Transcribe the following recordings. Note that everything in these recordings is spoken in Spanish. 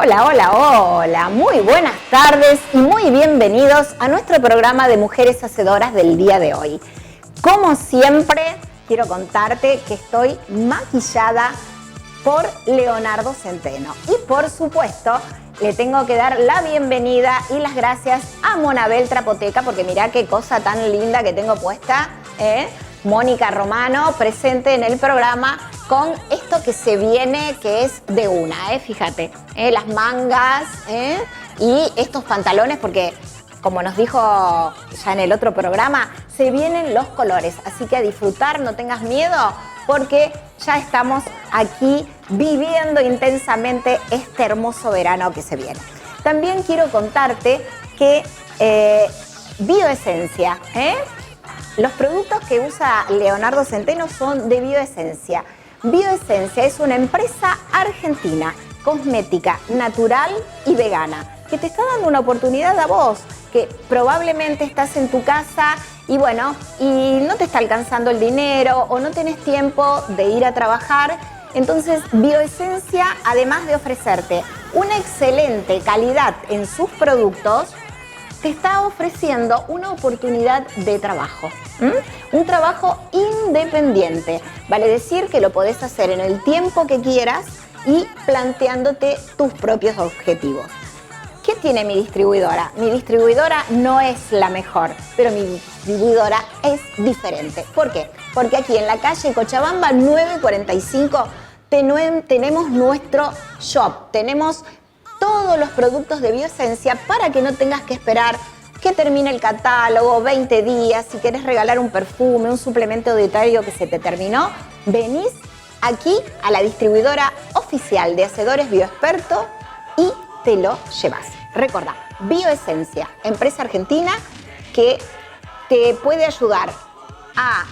Hola, hola, hola, muy buenas tardes y muy bienvenidos a nuestro programa de Mujeres Hacedoras del día de hoy. Como siempre, quiero contarte que estoy maquillada por Leonardo Centeno y por supuesto le tengo que dar la bienvenida y las gracias a Monabel Trapoteca porque mirá qué cosa tan linda que tengo puesta, Mónica Romano presente en el programa con esto que se viene, que es de una, fíjate, las mangas y estos pantalones, porque como nos dijo ya en el otro programa, se vienen los colores, así que a disfrutar, no tengas miedo, porque ya estamos aquí viviendo intensamente este hermoso verano que se viene. También quiero contarte que Bioesencia, los productos que usa Leonardo Centeno son de Bioesencia. Bioesencia es una empresa argentina, cosmética, natural y vegana, que te está dando una oportunidad a vos, que probablemente estás en tu casa y bueno, y no te está alcanzando el dinero o no tenés tiempo de ir a trabajar. Entonces, Bioesencia, además de ofrecerte una excelente calidad en sus productos, te está ofreciendo una oportunidad de trabajo, un trabajo independiente. Vale decir que lo podés hacer en el tiempo que quieras y planteándote tus propios objetivos. ¿Qué tiene mi distribuidora? Mi distribuidora no es la mejor, pero mi distribuidora es diferente. ¿Por qué? Porque aquí en la calle Cochabamba 945 tenemos nuestro shop, tenemos todos los productos de Bioesencia para que no tengas que esperar que termine el catálogo, 20 días, si querés regalar un perfume, un suplemento dietario que se te terminó, venís aquí a la distribuidora oficial de Hacedores Bioexperto y te lo llevas. Recordá, Bioesencia, empresa argentina que te puede ayudar a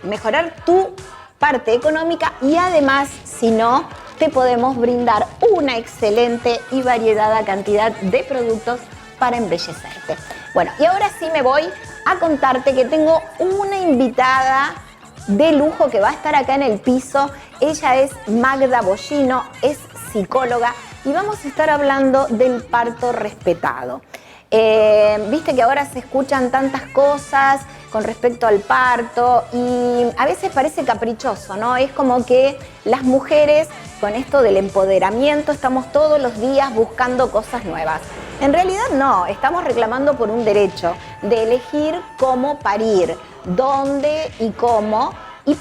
mejorar tu parte económica y además, si no, te podemos brindar una excelente y variedada cantidad de productos para embellecerte. Bueno, y ahora sí me voy a contarte que tengo una invitada de lujo que va a estar acá en el piso. Ella es Magda Bollino, es psicóloga y vamos a estar hablando del parto respetado. Viste que ahora se escuchan tantas cosas con respecto al parto y a veces parece caprichoso, ¿no? Es como que las mujeres con esto del empoderamiento estamos todos los días buscando cosas nuevas. En realidad no, estamos reclamando por un derecho de elegir cómo parir, dónde y cómo y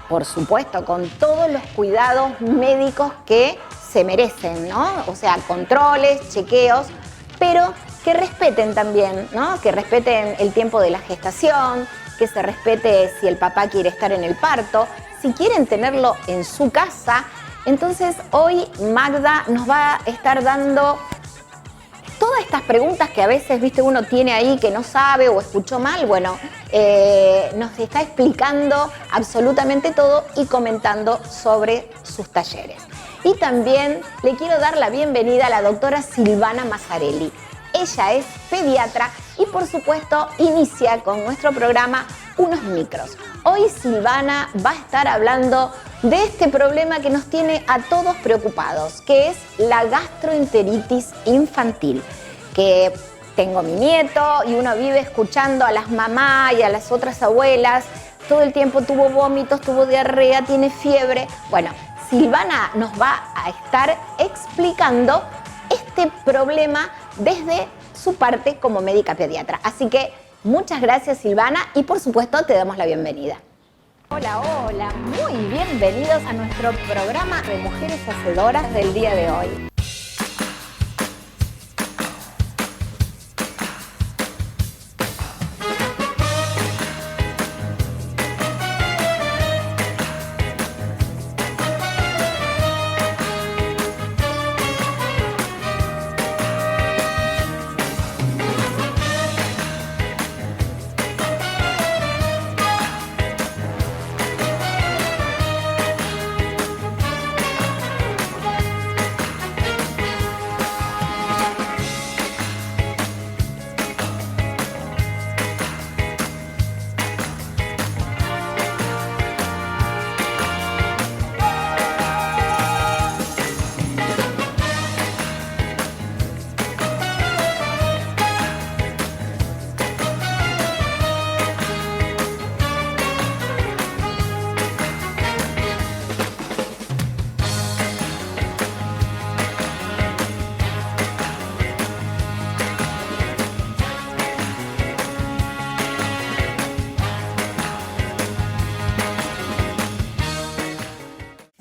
por supuesto con todos los cuidados médicos que se merecen, ¿no? O sea, controles, chequeos, pero que respeten también, ¿no? Que respeten el tiempo de la gestación, que se respete si el papá quiere estar en el parto, si quieren tenerlo en su casa. Entonces hoy Magda nos va a estar dando todas estas preguntas que a veces, viste, uno tiene ahí que no sabe o escuchó mal. Bueno, nos está explicando absolutamente todo y comentando sobre sus talleres. Y también le quiero dar la bienvenida a la doctora Silvana Mazzarelli. Ella es pediatra y por supuesto inicia con nuestro programa Unos Micros. Hoy Silvana va a estar hablando de este problema que nos tiene a todos preocupados, que es la gastroenteritis infantil, que tengo mi nieto y uno vive escuchando a las mamás y a las otras abuelas, todo el tiempo tuvo vómitos, tuvo diarrea, tiene fiebre. Bueno, Silvana nos va a estar explicando este problema desde su parte como médica pediatra. Así que muchas gracias Silvana y por supuesto te damos la bienvenida. Hola, hola, muy bienvenidos a nuestro programa de Mujeres Hacedoras del día de hoy.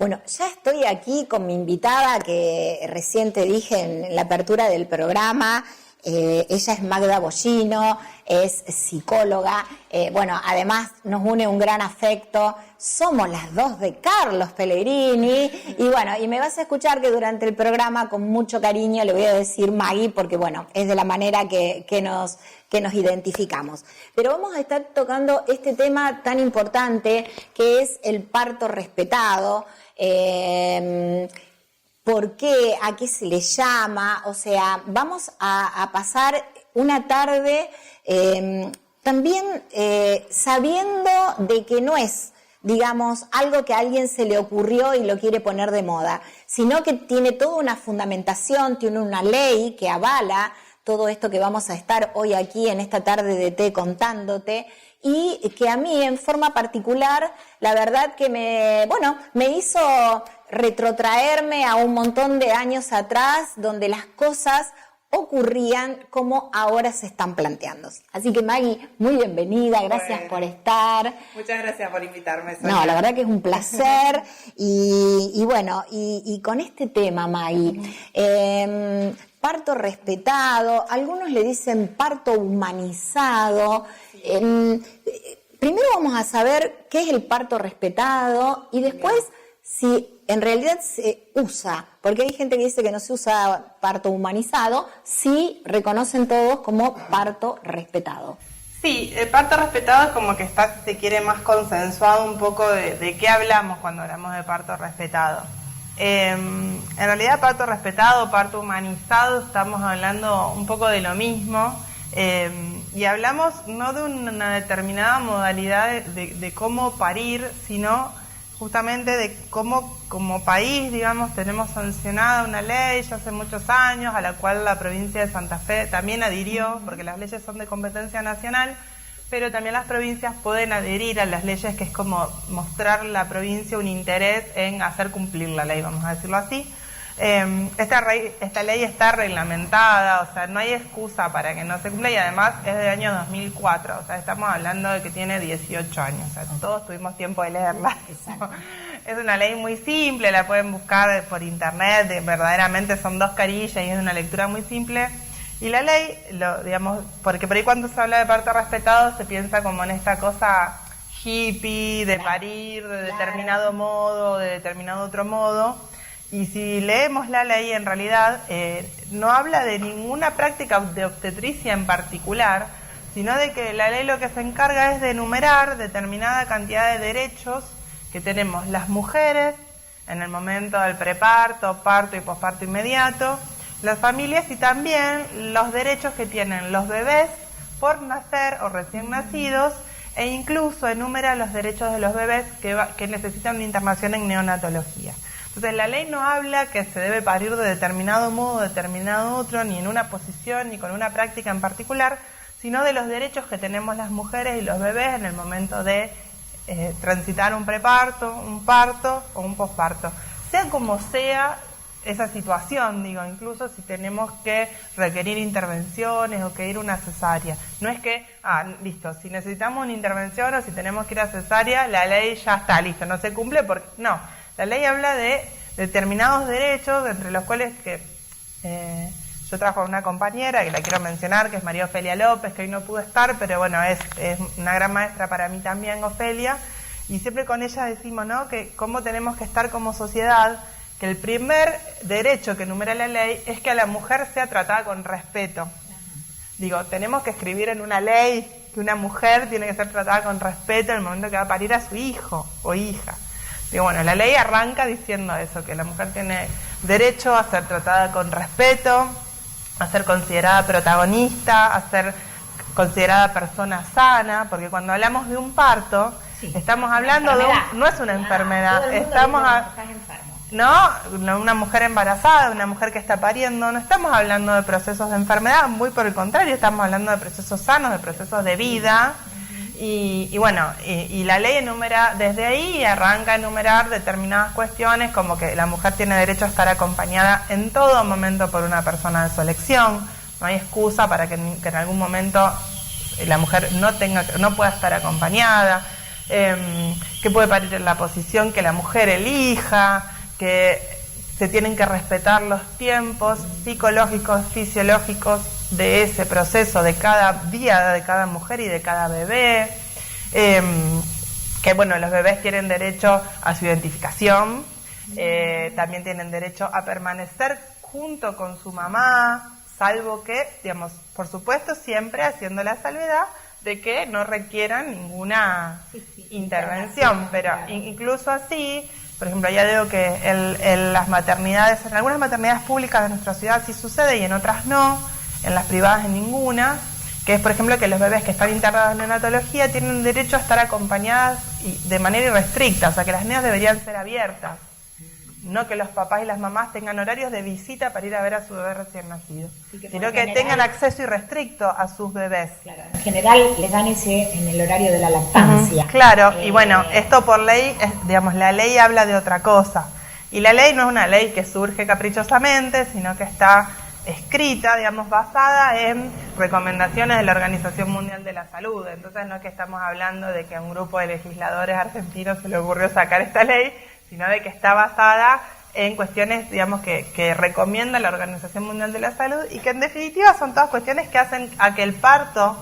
Bueno, ya estoy aquí con mi invitada que recién te dije en la apertura del programa. Ella es Magda Bollino, es psicóloga. Bueno, además nos une un gran afecto. Somos las dos de Carlos Pellegrini. Y bueno, y me vas a escuchar que durante el programa con mucho cariño le voy a decir Maggie porque bueno, es de la manera que nos identificamos. Pero vamos a estar tocando este tema tan importante que es el parto respetado. ¿Por qué? ¿A qué se le llama? O sea, vamos a pasar una tarde también sabiendo de que no es, digamos, algo que a alguien se le ocurrió y lo quiere poner de moda, sino que tiene toda una fundamentación, tiene una ley que avala todo esto que vamos a estar hoy aquí en esta tarde de té contándote, y que a mí en forma particular, la verdad que me hizo retrotraerme a un montón de años atrás donde las cosas ocurrían como ahora se están planteando. Así que Maggie, muy bienvenida, gracias por estar. Muchas gracias por invitarme, Sonia. No, la verdad que es un placer y bueno, y con este tema, Maggie, parto respetado, algunos le dicen parto humanizado. Primero vamos a saber qué es el parto respetado y después si en realidad se usa, porque hay gente que dice que no se usa parto humanizado, sí reconocen todos como parto respetado. Sí, el parto respetado es como que está, si se quiere, más consensuado un poco de qué hablamos cuando hablamos de parto respetado. En realidad parto respetado, parto humanizado, estamos hablando un poco de lo mismo. Y hablamos no de una determinada modalidad de cómo parir, sino justamente de cómo como país, digamos, tenemos sancionada una ley ya hace muchos años, a la cual la provincia de Santa Fe también adhirió, porque las leyes son de competencia nacional, pero también las provincias pueden adherir a las leyes, que es como mostrar a la provincia un interés en hacer cumplir la ley, vamos a decirlo así. Esta ley está reglamentada, o sea, no hay excusa para que no se cumpla, y además es del año 2004, o sea, estamos hablando de que tiene 18 años, o sea, todos tuvimos tiempo de leerla. Exacto. Es una ley muy simple, la pueden buscar por internet, verdaderamente son 2 carillas y es una lectura muy simple. Y la ley, digamos, porque por ahí cuando se habla de parto respetado se piensa como en esta cosa hippie, de parir de determinado modo, de determinado otro modo. Y si leemos la ley, en realidad no habla de ninguna práctica de obstetricia en particular, sino de que la ley lo que se encarga es de enumerar determinada cantidad de derechos que tenemos las mujeres en el momento del preparto, parto y posparto inmediato, las familias y también los derechos que tienen los bebés por nacer o recién nacidos, e incluso enumera los derechos de los bebés que necesitan una internación en neonatología. Entonces la ley no habla que se debe parir de determinado modo, de determinado otro, ni en una posición, ni con una práctica en particular, sino de los derechos que tenemos las mujeres y los bebés en el momento de transitar un preparto, un parto o un posparto. Sea como sea esa situación, digo, incluso si tenemos que requerir intervenciones o que ir a una cesárea. No es que, listo, si necesitamos una intervención o si tenemos que ir a cesárea, la ley ya está, listo, no se cumple porque... No, la ley habla de determinados derechos, entre los cuales yo trabajo con una compañera que la quiero mencionar, que es María Ofelia López, que hoy no pudo estar, pero bueno, es una gran maestra para mí también, Ofelia, y siempre con ella decimos, ¿no?, que cómo tenemos que estar como sociedad, que el primer derecho que enumera la ley es que a la mujer sea tratada con respeto. Digo, tenemos que escribir en una ley que una mujer tiene que ser tratada con respeto en el momento que va a parir a su hijo o hija. Digo, bueno, la ley arranca diciendo eso, que la mujer tiene derecho a ser tratada con respeto, a ser considerada protagonista, a ser considerada persona sana, porque cuando hablamos de un parto, sí, estamos hablando de no es una enfermedad, estamos no, una mujer embarazada, una mujer que está pariendo, no estamos hablando de procesos de enfermedad, muy por el contrario, estamos hablando de procesos sanos, de procesos de vida. Y bueno, y la ley enumera desde ahí, arranca a enumerar determinadas cuestiones, como que la mujer tiene derecho a estar acompañada en todo momento por una persona de su elección. No hay excusa para que en algún momento la mujer no pueda estar acompañada. que puede parir en la posición que la mujer elija, que se tienen que respetar los tiempos psicológicos, fisiológicos de ese proceso de cada día, de cada mujer y de cada bebé, que bueno, los bebés tienen derecho a su identificación, también tienen derecho a permanecer junto con su mamá, salvo que, digamos, por supuesto, siempre haciendo la salvedad de que no requieran ninguna intervención, pero incluso así, por ejemplo, ya digo que en las maternidades, en algunas maternidades públicas de nuestra ciudad sí sucede y en otras no, en las privadas en ninguna, que es, por ejemplo, que los bebés que están internados en neonatología tienen derecho a estar acompañadas de manera irrestricta, o sea que las nenas deberían ser abiertas, no que los papás y las mamás tengan horarios de visita para ir a ver a su bebé recién nacido, sino que tengan acceso irrestricto a sus bebés. Claro, en general les dan ese en el horario de la lactancia. Claro, y bueno, esto por ley, digamos, la ley habla de otra cosa, y la ley no es una ley que surge caprichosamente, sino que está escrita, digamos, basada en recomendaciones de la Organización Mundial de la Salud. Entonces no es que estamos hablando de que a un grupo de legisladores argentinos se le ocurrió sacar esta ley, sino de que está basada en cuestiones, digamos, que recomienda la Organización Mundial de la Salud y que en definitiva son todas cuestiones que hacen a que el parto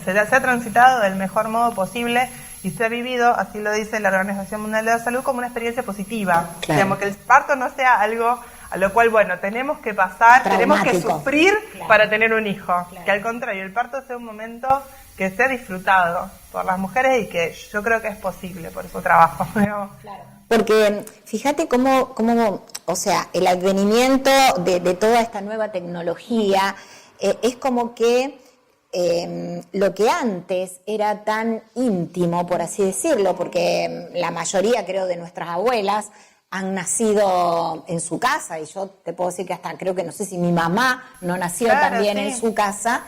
sea transitado del mejor modo posible y sea vivido, así lo dice la Organización Mundial de la Salud, como una experiencia positiva. Claro. Digamos, que el parto no sea algo a lo cual, bueno, tenemos que pasar, tenemos que sufrir para tener un hijo. Claro. Que al contrario, el parto sea un momento que sea disfrutado por las mujeres y que yo creo que es posible por su trabajo. Claro. Porque fíjate cómo, o sea, el advenimiento de toda esta nueva tecnología es como que lo que antes era tan íntimo, por así decirlo, porque la mayoría, creo, de nuestras abuelas han nacido en su casa, y yo te puedo decir que hasta creo que no sé si mi mamá no nació también en su casa.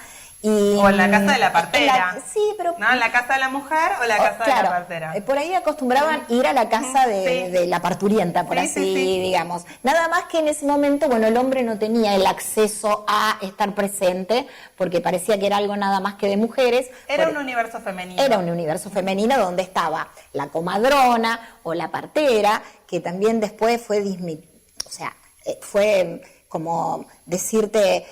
O en la casa de la partera. Sí, pero... ¿No? ¿En la casa de la mujer o la casa de la partera? Por ahí acostumbraban ir a la casa de la parturienta, por así digamos. Nada más que en ese momento, bueno, el hombre no tenía el acceso a estar presente, porque parecía que era algo nada más que de mujeres. Era un universo femenino. Era un universo femenino donde estaba la comadrona o la partera, que también después fue fue como decirte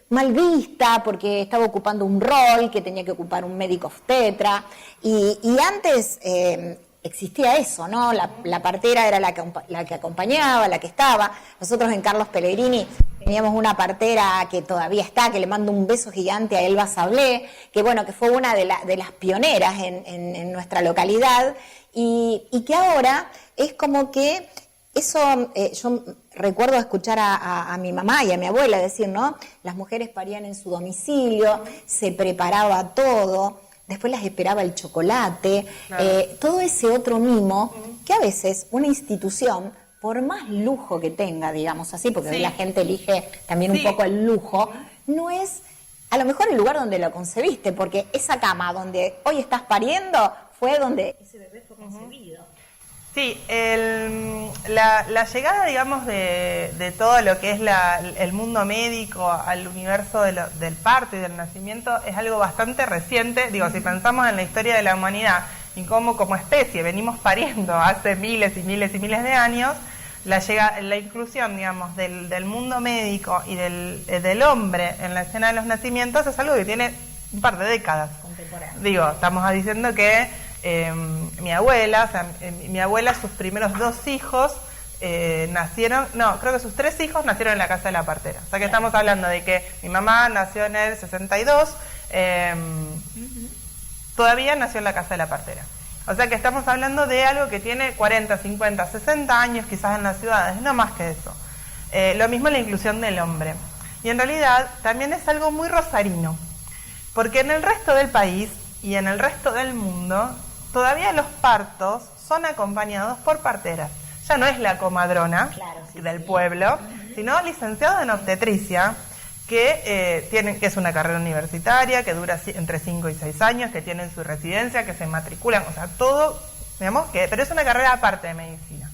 mal vista porque estaba ocupando un rol que tenía que ocupar un médico obstetra, y antes existía eso, ¿no? La partera era la que acompañaba, la que estaba. Nosotros en Carlos Pellegrini teníamos una partera que todavía está, que le mando un beso gigante a Elba Sablé, que bueno, que fue una de las pioneras en nuestra localidad, y que ahora es como que eso, yo recuerdo escuchar a mi mamá y a mi abuela decir, ¿no? Las mujeres parían en su domicilio, se preparaba todo, después las esperaba el chocolate, todo ese otro mimo que a veces una institución, por más lujo que tenga, digamos así, porque hoy la gente elige también un poco el lujo, no es a lo mejor el lugar donde lo concebiste, porque esa cama donde hoy estás pariendo fue donde ese bebé fue concebido. Sí, la llegada, digamos, de todo lo que es el mundo médico al universo del parto y del nacimiento es algo bastante reciente. Digo, si pensamos en la historia de la humanidad y cómo como especie venimos pariendo hace miles y miles y miles de años, la inclusión, digamos, del mundo médico y del hombre en la escena de los nacimientos es algo que tiene un par de décadas. Digo, estamos diciendo que mi abuela, sus primeros 2 hijos creo que sus 3 hijos nacieron en la casa de la partera. O sea que estamos hablando de que mi mamá nació en el 62, todavía nació en la casa de la partera. O sea que estamos hablando de algo que tiene 40, 50, 60 años quizás en las ciudades, no más que eso. Lo mismo la inclusión del hombre. Y en realidad también es algo muy rosarino, porque en el resto del país y en el resto del mundo todavía los partos son acompañados por parteras. Ya no es la comadrona del pueblo, sino licenciados en obstetricia, que es una carrera universitaria, que dura entre 5 y 6 años, que tienen su residencia, que se matriculan, o sea, todo, digamos, pero es una carrera aparte de medicina.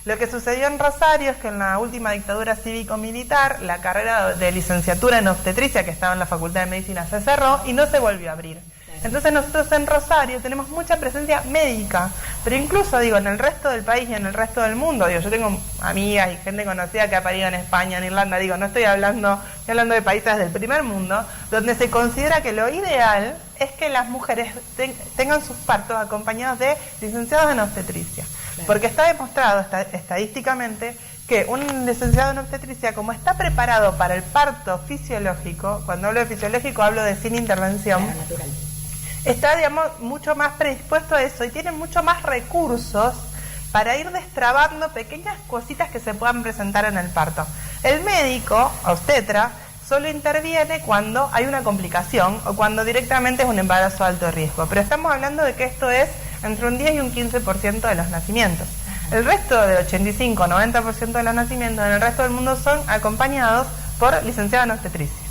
Lo que sucedió en Rosario es que en la última dictadura cívico-militar, la carrera de licenciatura en obstetricia, que estaba en la Facultad de Medicina, se cerró y no se volvió a abrir. Entonces nosotros en Rosario tenemos mucha presencia médica, pero incluso digo, en el resto del país y en el resto del mundo, digo, yo tengo amigas y gente conocida que ha parido en España, en Irlanda, digo, no estoy hablando de países del primer mundo, donde se considera que lo ideal es que las mujeres tengan sus partos acompañados de licenciados en obstetricia, porque está demostrado estadísticamente que un licenciado en obstetricia, como está preparado para el parto fisiológico, cuando hablo de fisiológico hablo de sin intervención, natural, está, digamos, mucho más predispuesto a eso y tiene mucho más recursos para ir destrabando pequeñas cositas que se puedan presentar en el parto. El médico, obstetra, solo interviene cuando hay una complicación o cuando directamente es un embarazo de alto riesgo, pero estamos hablando de que esto es entre un 10 y un 15% de los nacimientos. El resto de 85-90% de los nacimientos en el resto del mundo son acompañados por licenciados en obstetricia.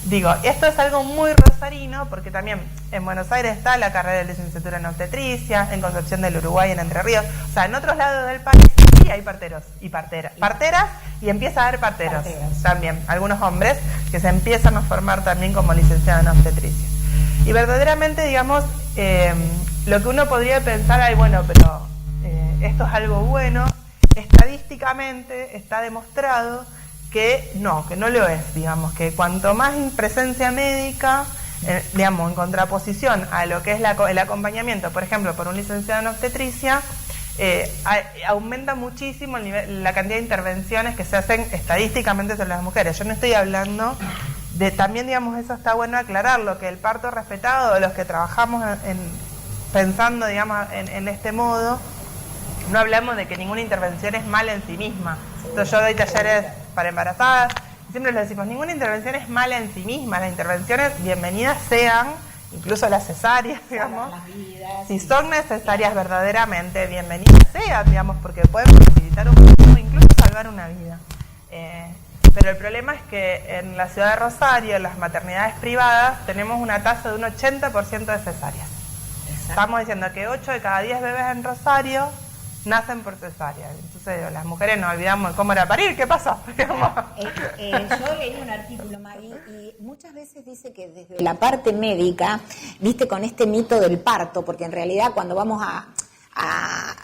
Digo, esto es algo muy rosarino porque también en Buenos Aires está la carrera de licenciatura en obstetricia, en Concepción del Uruguay, en Entre Ríos, o sea, en otros lados del país sí hay parteros y parteras, y empieza a haber parteros también, algunos hombres que se empiezan a formar también como licenciados en obstetricia. Y verdaderamente, digamos, lo que uno podría pensar, ay, bueno, pero esto es algo bueno, estadísticamente está demostrado que no lo es, digamos, que cuanto más presencia médica, digamos, en contraposición a lo que es el acompañamiento, por ejemplo, por un licenciado en obstetricia, aumenta muchísimo la cantidad de intervenciones que se hacen estadísticamente sobre las mujeres. Yo no estoy hablando de, también, digamos, eso está bueno aclararlo, que el parto respetado, los que trabajamos pensando, digamos, en este modo, no hablamos de que ninguna intervención es mala en sí misma. Entonces yo doy talleres para embarazadas y siempre les decimos, ninguna intervención es mala en sí misma. Las intervenciones, bienvenidas sean, incluso las cesáreas, digamos. Si son necesarias verdaderamente, bienvenidas sean, digamos, porque pueden facilitar un poco, incluso salvar una vida. Pero el problema es que en la ciudad de Rosario, en las maternidades privadas, tenemos una tasa de un 80% de cesáreas. Estamos diciendo que 8 de cada 10 bebés en Rosario nacen por cesárea. Entonces las mujeres nos olvidamos de cómo era parir. ¿Qué pasó? Yo leí un artículo, Maggie, y muchas veces dice que desde la parte médica, viste, con este mito del parto, porque en realidad cuando vamos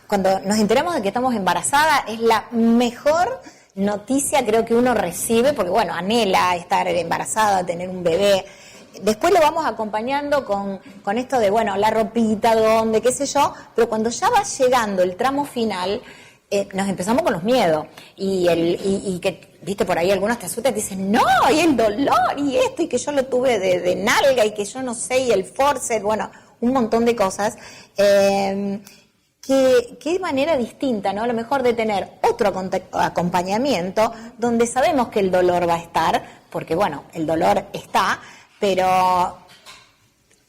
cuando nos enteramos de que estamos embarazadas es la mejor noticia, creo, que uno recibe, porque bueno, anhela estar embarazada, tener un bebé. Después lo vamos acompañando con esto de, bueno, la ropita, dónde, qué sé yo, pero cuando ya va llegando el tramo final, nos empezamos con los miedos. Y que, viste, por ahí algunos te asustan y te dicen, no, y el dolor, y esto, y que yo lo tuve de nalga, y que yo no sé, y el forceps, bueno, un montón de cosas. Qué manera distinta, ¿no? A lo mejor de tener otro acompañamiento donde sabemos que el dolor va a estar, porque, bueno, el dolor está, pero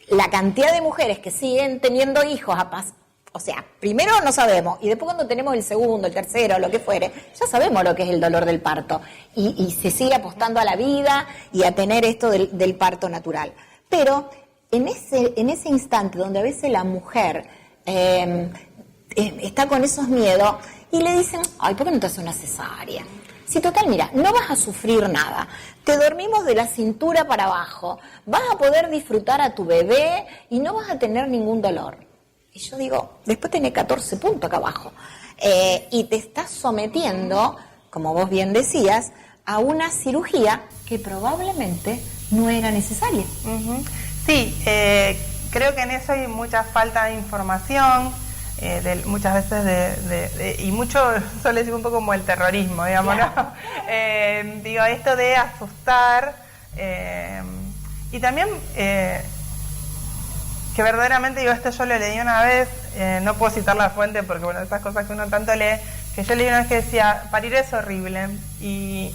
la cantidad de mujeres que siguen teniendo hijos, o sea, primero no sabemos, y después cuando tenemos el segundo, el tercero, lo que fuere, ya sabemos lo que es el dolor del parto, y se sigue apostando a la vida y a tener esto del parto natural. Pero en ese instante donde a veces la mujer está con esos miedos y le dicen, ay, ¿por qué no te haces una cesárea? Si total, mira, no vas a sufrir nada, te dormimos de la cintura para abajo, vas a poder disfrutar a tu bebé y no vas a tener ningún dolor. Y yo digo, después tenés 14 puntos acá abajo, y te estás sometiendo, como vos bien decías, a una cirugía que probablemente no era necesaria. Uh-huh. Sí, creo que en eso hay mucha falta de información. Muchas veces y mucho, suele decir un poco como el terrorismo, digamos, ¿no? Digo, esto de asustar, y también que verdaderamente, digo, esto yo lo leí una vez, no puedo citar la fuente porque, bueno, esas cosas que uno tanto lee, que yo leí una vez que decía, parir es horrible, y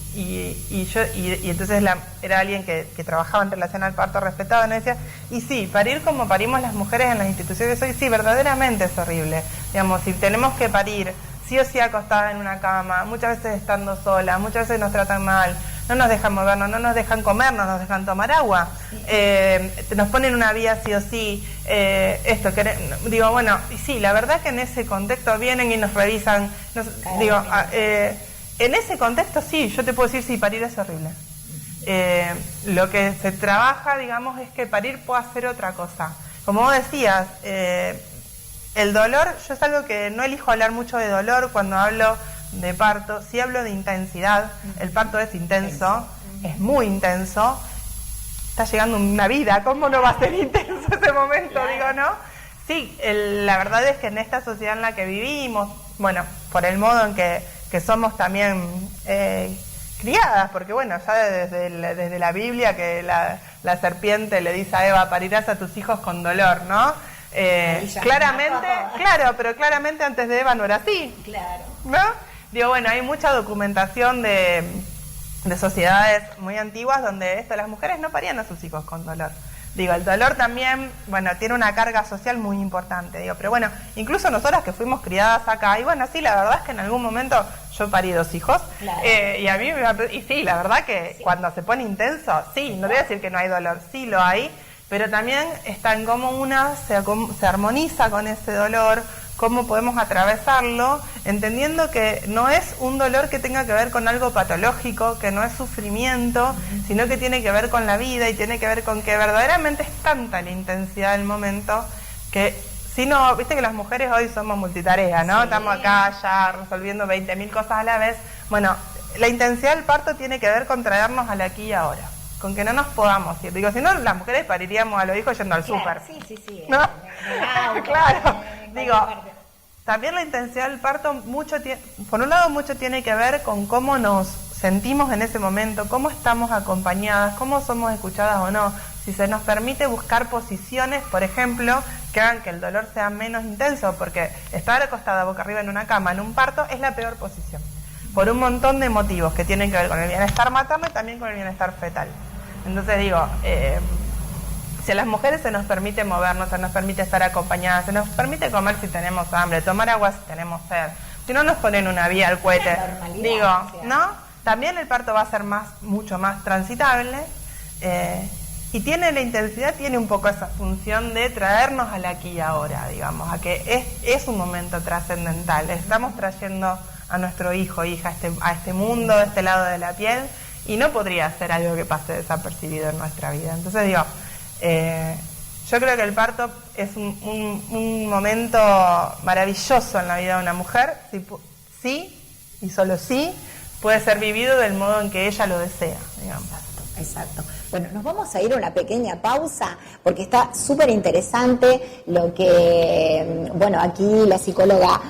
entonces era alguien que trabajaba en relación al parto respetado, y decía, y sí, parir como parimos las mujeres en las instituciones hoy, sí, verdaderamente es horrible. Digamos, si tenemos que parir sí o sí acostada en una cama, muchas veces estando sola, muchas veces nos tratan mal, no nos dejan movernos, no nos dejan comer, no nos dejan tomar agua, nos ponen una vía sí o sí, digo, bueno, y sí, la verdad que en ese contexto vienen y nos revisan, en ese contexto sí, yo te puedo decir, sí, parir es horrible. Lo que se trabaja, digamos, es que parir pueda ser otra cosa, como vos decías, el dolor, yo es algo que no elijo hablar mucho de dolor cuando hablo de parto, sí hablo de intensidad. El parto es intenso, es muy intenso. Está llegando una vida, ¿cómo no va a ser intenso ese momento? Claro. Digo, ¿no? Sí, la verdad es que en esta sociedad en la que vivimos, bueno, por el modo en que somos también criadas, porque bueno, ya desde la Biblia que la serpiente le dice a Eva, parirás a tus hijos con dolor, ¿no? Claramente, claro, pero claramente antes de Eva no era así. Claro. ¿No? Digo, bueno, hay mucha documentación de sociedades muy antiguas donde las mujeres no parían a sus hijos con dolor. Digo, el dolor también, bueno, tiene una carga social muy importante, digo, pero bueno, incluso nosotras que fuimos criadas acá, y bueno, sí, la verdad es que en algún momento yo parí 2 hijos, claro. Y a mí y sí, la verdad que sí. Cuando se pone intenso, sí, no voy a decir que no hay dolor, sí lo hay, pero también está en cómo una se armoniza con ese dolor, cómo podemos atravesarlo, entendiendo que no es un dolor que tenga que ver con algo patológico, que no es sufrimiento, sino que tiene que ver con la vida y tiene que ver con que verdaderamente es tanta la intensidad del momento que, si no, viste que las mujeres hoy somos multitarea, ¿no? Sí. Estamos acá ya resolviendo 20.000 cosas a la vez. Bueno, la intensidad del parto tiene que ver con traernos al aquí y ahora, con que no nos podamos ir. Digo, si no, las mujeres pariríamos a los hijos yendo al súper. Sí. ¿No? Claro. Digo, también la intensidad del parto, por un lado, mucho tiene que ver con cómo nos sentimos en ese momento, cómo estamos acompañadas, cómo somos escuchadas o no. Si se nos permite buscar posiciones, por ejemplo, que hagan que el dolor sea menos intenso, porque estar acostada boca arriba en una cama en un parto es la peor posición, por un montón de motivos que tienen que ver con el bienestar materno y también con el bienestar fetal. Entonces digo, si a las mujeres se nos permite movernos, se nos permite estar acompañadas, se nos permite comer si tenemos hambre, tomar agua si tenemos sed, si no nos ponen una vía al cohete, digo, ¿no? También el parto va a ser mucho más transitable, y tiene la intensidad, tiene un poco esa función de traernos al aquí y ahora, digamos, a que es un momento trascendental, estamos trayendo a nuestro hijo, hija, a este mundo, a este lado de la piel, y no podría ser algo que pase desapercibido en nuestra vida. Entonces digo, yo creo que el parto es un momento maravilloso en la vida de una mujer, sí, y solo sí, puede ser vivido del modo en que ella lo desea, digamos. Exacto. Bueno, nos vamos a ir a una pequeña pausa porque está súper interesante lo que, bueno, aquí la psicóloga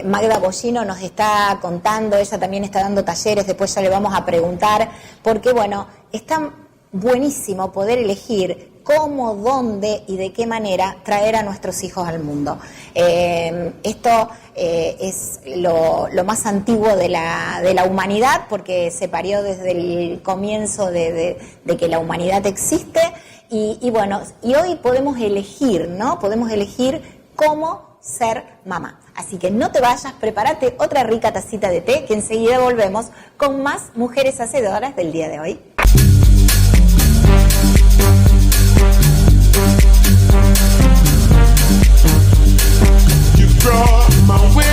Magda Bollino nos está contando. Ella también está dando talleres, después ya le vamos a preguntar, porque bueno, está buenísimo poder elegir cómo, dónde y de qué manera traer a nuestros hijos al mundo. Esto es lo más antiguo de la humanidad, porque se parió desde el comienzo de que la humanidad existe, y bueno, y hoy podemos elegir, ¿no? Podemos elegir cómo ser mamá. Así que no te vayas, prepárate otra rica tacita de té, que enseguida volvemos con más Mujeres Hacedoras del día de hoy. My way.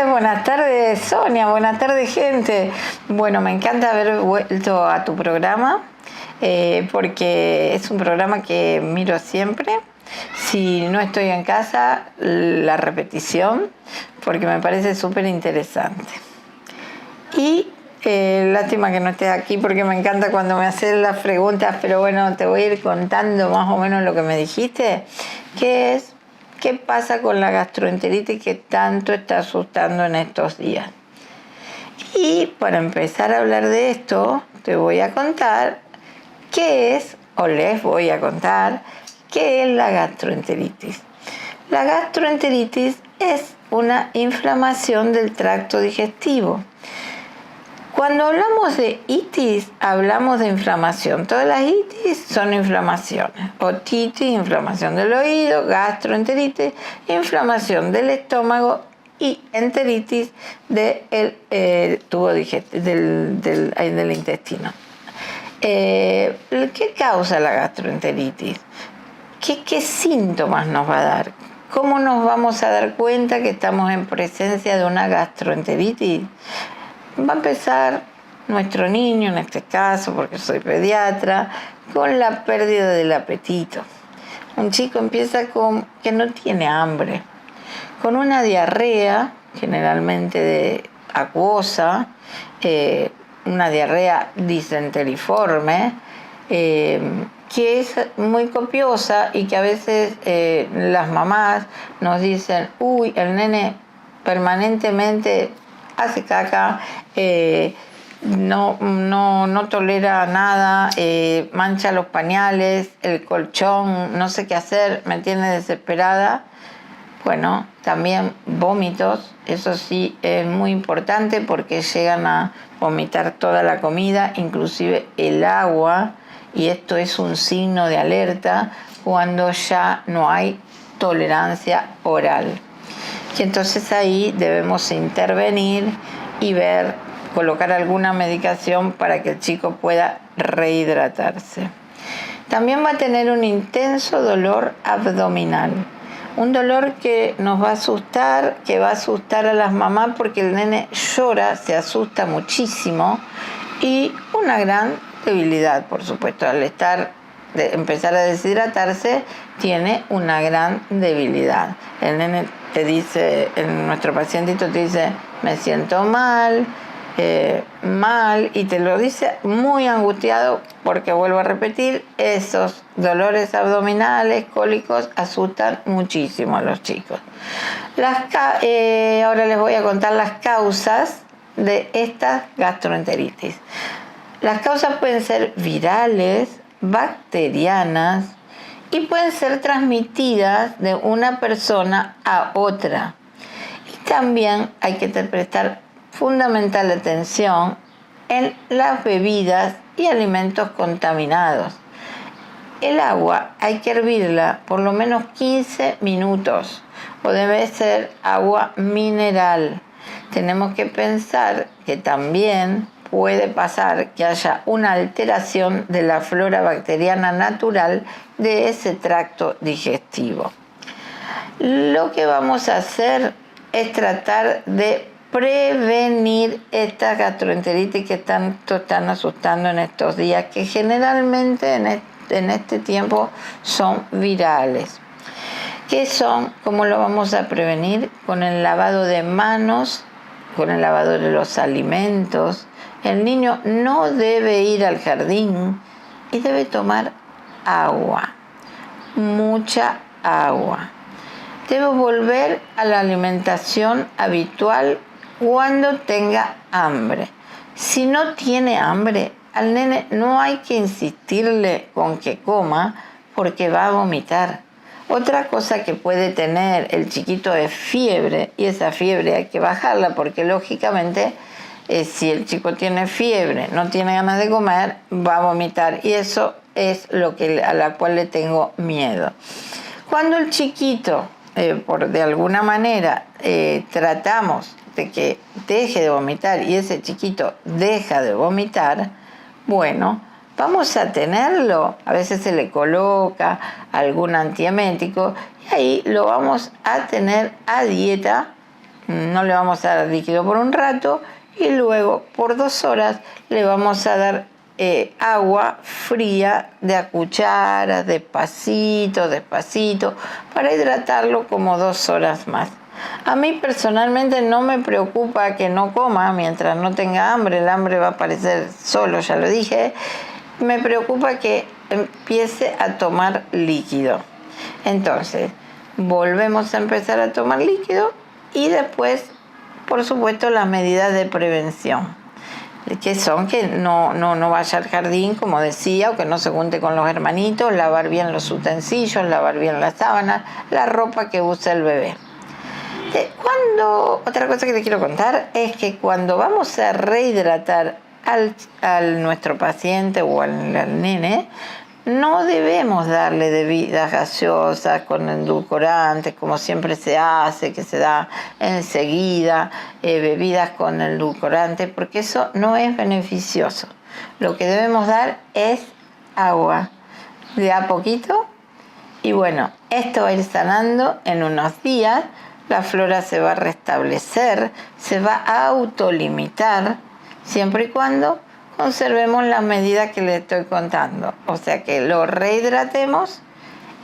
Buenas tardes Sonia, buenas tardes gente. Bueno, me encanta haber vuelto a tu programa porque es un programa que miro siempre. Si no estoy en casa, la repetición, porque me parece súper interesante. Y lástima que no estés aquí porque me encanta cuando me haces las preguntas, pero bueno, te voy a ir contando más o menos lo que me dijiste, que es ¿qué pasa con la gastroenteritis que tanto está asustando en estos días? Y para empezar a hablar de esto, te voy a contar les voy a contar qué es la gastroenteritis. La gastroenteritis es una inflamación del tracto digestivo. Cuando hablamos de itis, hablamos de inflamación. Todas las itis son inflamaciones. Otitis, inflamación del oído, gastroenteritis, inflamación del estómago y enteritis del tubo digestivo, del intestino. ¿Qué causa la gastroenteritis? ¿Qué síntomas nos va a dar? ¿Cómo nos vamos a dar cuenta que estamos en presencia de una gastroenteritis? Va a empezar nuestro niño, en este caso, porque soy pediatra, con la pérdida del apetito. Un chico empieza con que no tiene hambre, con una diarrea, generalmente acuosa, una diarrea disenteriforme, que es muy copiosa y que a veces las mamás nos dicen, uy, el nene permanentemente hace caca, no tolera nada, mancha los pañales, el colchón, no sé qué hacer, me tiene desesperada. Bueno, también vómitos, eso sí es muy importante porque llegan a vomitar toda la comida, inclusive el agua, y esto es un signo de alerta cuando ya no hay tolerancia oral. Y entonces ahí debemos intervenir y colocar alguna medicación para que el chico pueda rehidratarse. También va a tener un intenso dolor abdominal. Un dolor que nos va a asustar, que va a asustar a las mamás porque el nene llora, se asusta muchísimo, y una gran debilidad, por supuesto, al empezar a deshidratarse, tiene una gran debilidad. El nene te dice, nuestro pacientito te dice, me siento mal, y te lo dice muy angustiado porque, vuelvo a repetir, esos dolores abdominales, cólicos, asustan muchísimo a los chicos. Ahora les voy a contar las causas de esta gastroenteritis. Las causas pueden ser virales, bacterianas y pueden ser transmitidas de una persona a otra. Y también hay que prestar fundamental atención en las bebidas y alimentos contaminados. El agua hay que hervirla por lo menos 15 minutos o debe ser agua mineral. Tenemos que pensar que también puede pasar que haya una alteración de la flora bacteriana natural de ese tracto digestivo. Lo que vamos a hacer es tratar de prevenir estas gastroenteritis que tanto están asustando en estos días, que generalmente en este tiempo son virales. ¿Qué son? ¿Cómo lo vamos a prevenir? Con el lavado de manos, con el lavado de los alimentos. El niño no debe ir al jardín y debe tomar agua, mucha agua. Debe volver a la alimentación habitual cuando tenga hambre. Si no tiene hambre, al nene no hay que insistirle con que coma porque va a vomitar. Otra cosa que puede tener el chiquito es fiebre, y esa fiebre hay que bajarla porque lógicamente si el chico tiene fiebre, no tiene ganas de comer, va a vomitar, y eso es a la cual le tengo miedo. Cuando el chiquito, de alguna manera, tratamos de que deje de vomitar y ese chiquito deja de vomitar, bueno, vamos a tenerlo, a veces se le coloca algún antiemético y ahí lo vamos a tener a dieta, no le vamos a dar líquido por un rato y luego por 2 horas le vamos a dar agua fría de a cucharas, despacito, para hidratarlo como 2 horas más. A mí personalmente no me preocupa que no coma mientras no tenga hambre, el hambre va a aparecer solo, ya lo dije. Me preocupa que empiece a tomar líquido. Entonces, volvemos a empezar a tomar líquido y después, por supuesto, las medidas de prevención, que son que no vaya al jardín, como decía, o que no se junte con los hermanitos, lavar bien los utensilios, lavar bien las sábanas, la ropa que usa el bebé. otra cosa que te quiero contar es que cuando vamos a rehidratar al nuestro paciente o al nene, no debemos darle bebidas gaseosas con endulcorantes, como siempre se hace, que se da enseguida, bebidas con endulcorantes, porque eso no es beneficioso. Lo que debemos dar es agua, de a poquito, y bueno, esto va a ir sanando en unos días, la flora se va a restablecer, se va a autolimitar, siempre y cuando conservemos las medidas que les estoy contando. O sea que lo rehidratemos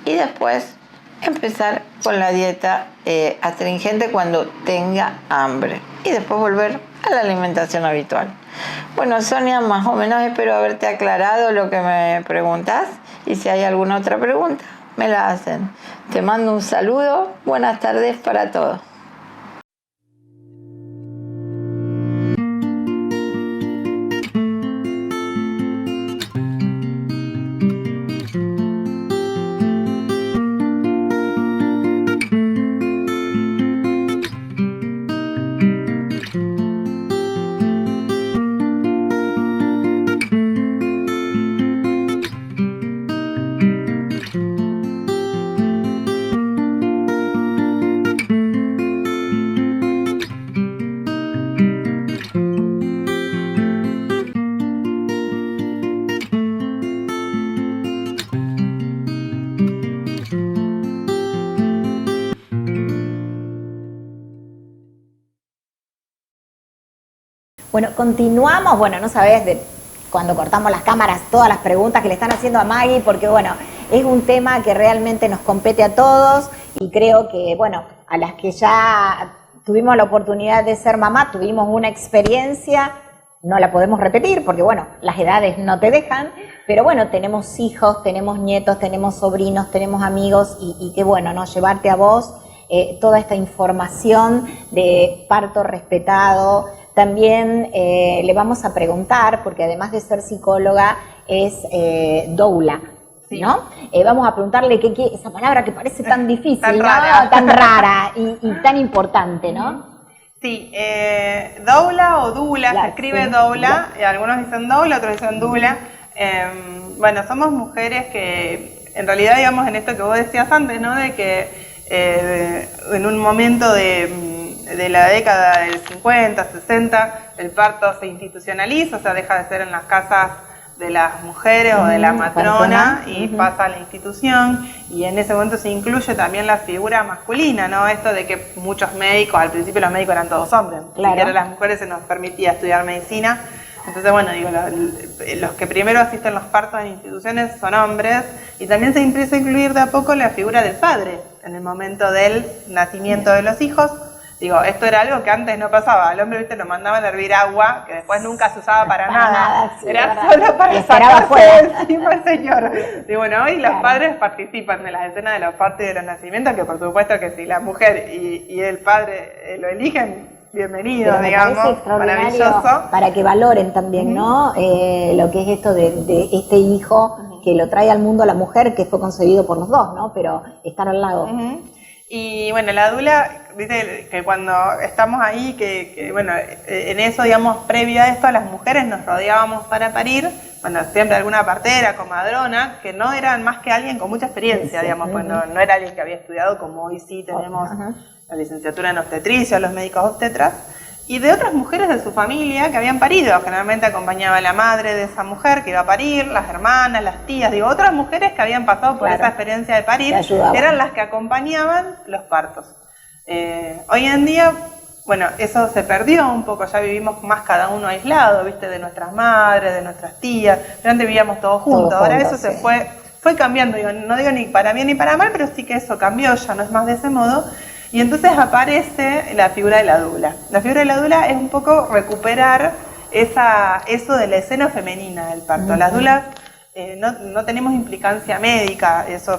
y después empezar con la dieta astringente cuando tenga hambre. Y después volver a la alimentación habitual. Bueno, Sonia, más o menos espero haberte aclarado lo que me preguntas. Y si hay alguna otra pregunta, me la hacen. Te mando un saludo. Buenas tardes para todos. Bueno, continuamos, bueno, no sabés cuando cortamos las cámaras todas las preguntas que le están haciendo a Maggie, porque bueno, es un tema que realmente nos compete a todos y creo que, bueno, a las que ya tuvimos la oportunidad de ser mamá, tuvimos una experiencia, no la podemos repetir porque, bueno, las edades no te dejan, pero bueno, tenemos hijos, tenemos nietos, tenemos sobrinos, tenemos amigos y qué bueno, ¿no? Llevarte a vos toda esta información de parto respetado. También le vamos a preguntar, porque además de ser psicóloga, es doula, ¿no? Vamos a preguntarle esa palabra que parece tan difícil, tan ¿no? rara, tan rara y tan importante, ¿no? Sí, doula o dula, se escribe doula, algunos dicen doula, otros dicen dula. Bueno, somos mujeres que, en realidad, digamos, en esto que vos decías antes, ¿no? De que en un momento de la década del 50, 60, el parto se institucionaliza, o sea, deja de ser en las casas de las mujeres o de la matrona y pasa a la institución, y en ese momento se incluye también la figura masculina, ¿no? Esto de que muchos médicos, al principio los médicos eran todos hombres, claro. Y a las mujeres se nos permitía estudiar medicina. Entonces, bueno, digo, los que primero asisten a los partos en instituciones son hombres, y también se empieza a incluir de a poco la figura del padre en el momento del nacimiento de los hijos. Digo, esto era algo que antes no pasaba. Al hombre, viste, lo mandaban a hervir agua, que después nunca se usaba para nada. Sí, era solo para sacarse encima el señor. Y bueno, hoy los padres participan de las escenas de los partos y de los nacimientos, que por supuesto que si la mujer y el padre lo eligen, bienvenido, digamos, maravilloso. Para que valoren también, ¿no? Lo que es esto de este hijo que lo trae al mundo la mujer, que fue concebido por los dos, ¿no? Pero estar al lado. Y bueno, la dula, viste, que cuando estamos ahí, que bueno, en eso, digamos, previo a esto, las mujeres nos rodeábamos para parir, bueno, siempre alguna partera, comadrona, que no eran más que alguien con mucha experiencia, digamos, pues no era alguien que había estudiado, como hoy sí tenemos la licenciatura en obstetricia, los médicos obstetras, y de otras mujeres de su familia que habían parido. Generalmente acompañaba a la madre de esa mujer que iba a parir, las hermanas, las tías, digo, otras mujeres que habían pasado por esa experiencia de parir, eran las que acompañaban los partos. Hoy en día, bueno, eso se perdió un poco, ya vivimos más cada uno aislado, viste, de nuestras madres, de nuestras tías, pero antes vivíamos todos juntos, ahora eso se fue cambiando, digo, no digo ni para bien ni para mal, pero sí que eso cambió, ya no es más de ese modo. Y entonces aparece la figura de la dula. La figura de la dula es un poco recuperar eso de la escena femenina del parto. Las dulas no tenemos implicancia médica, eso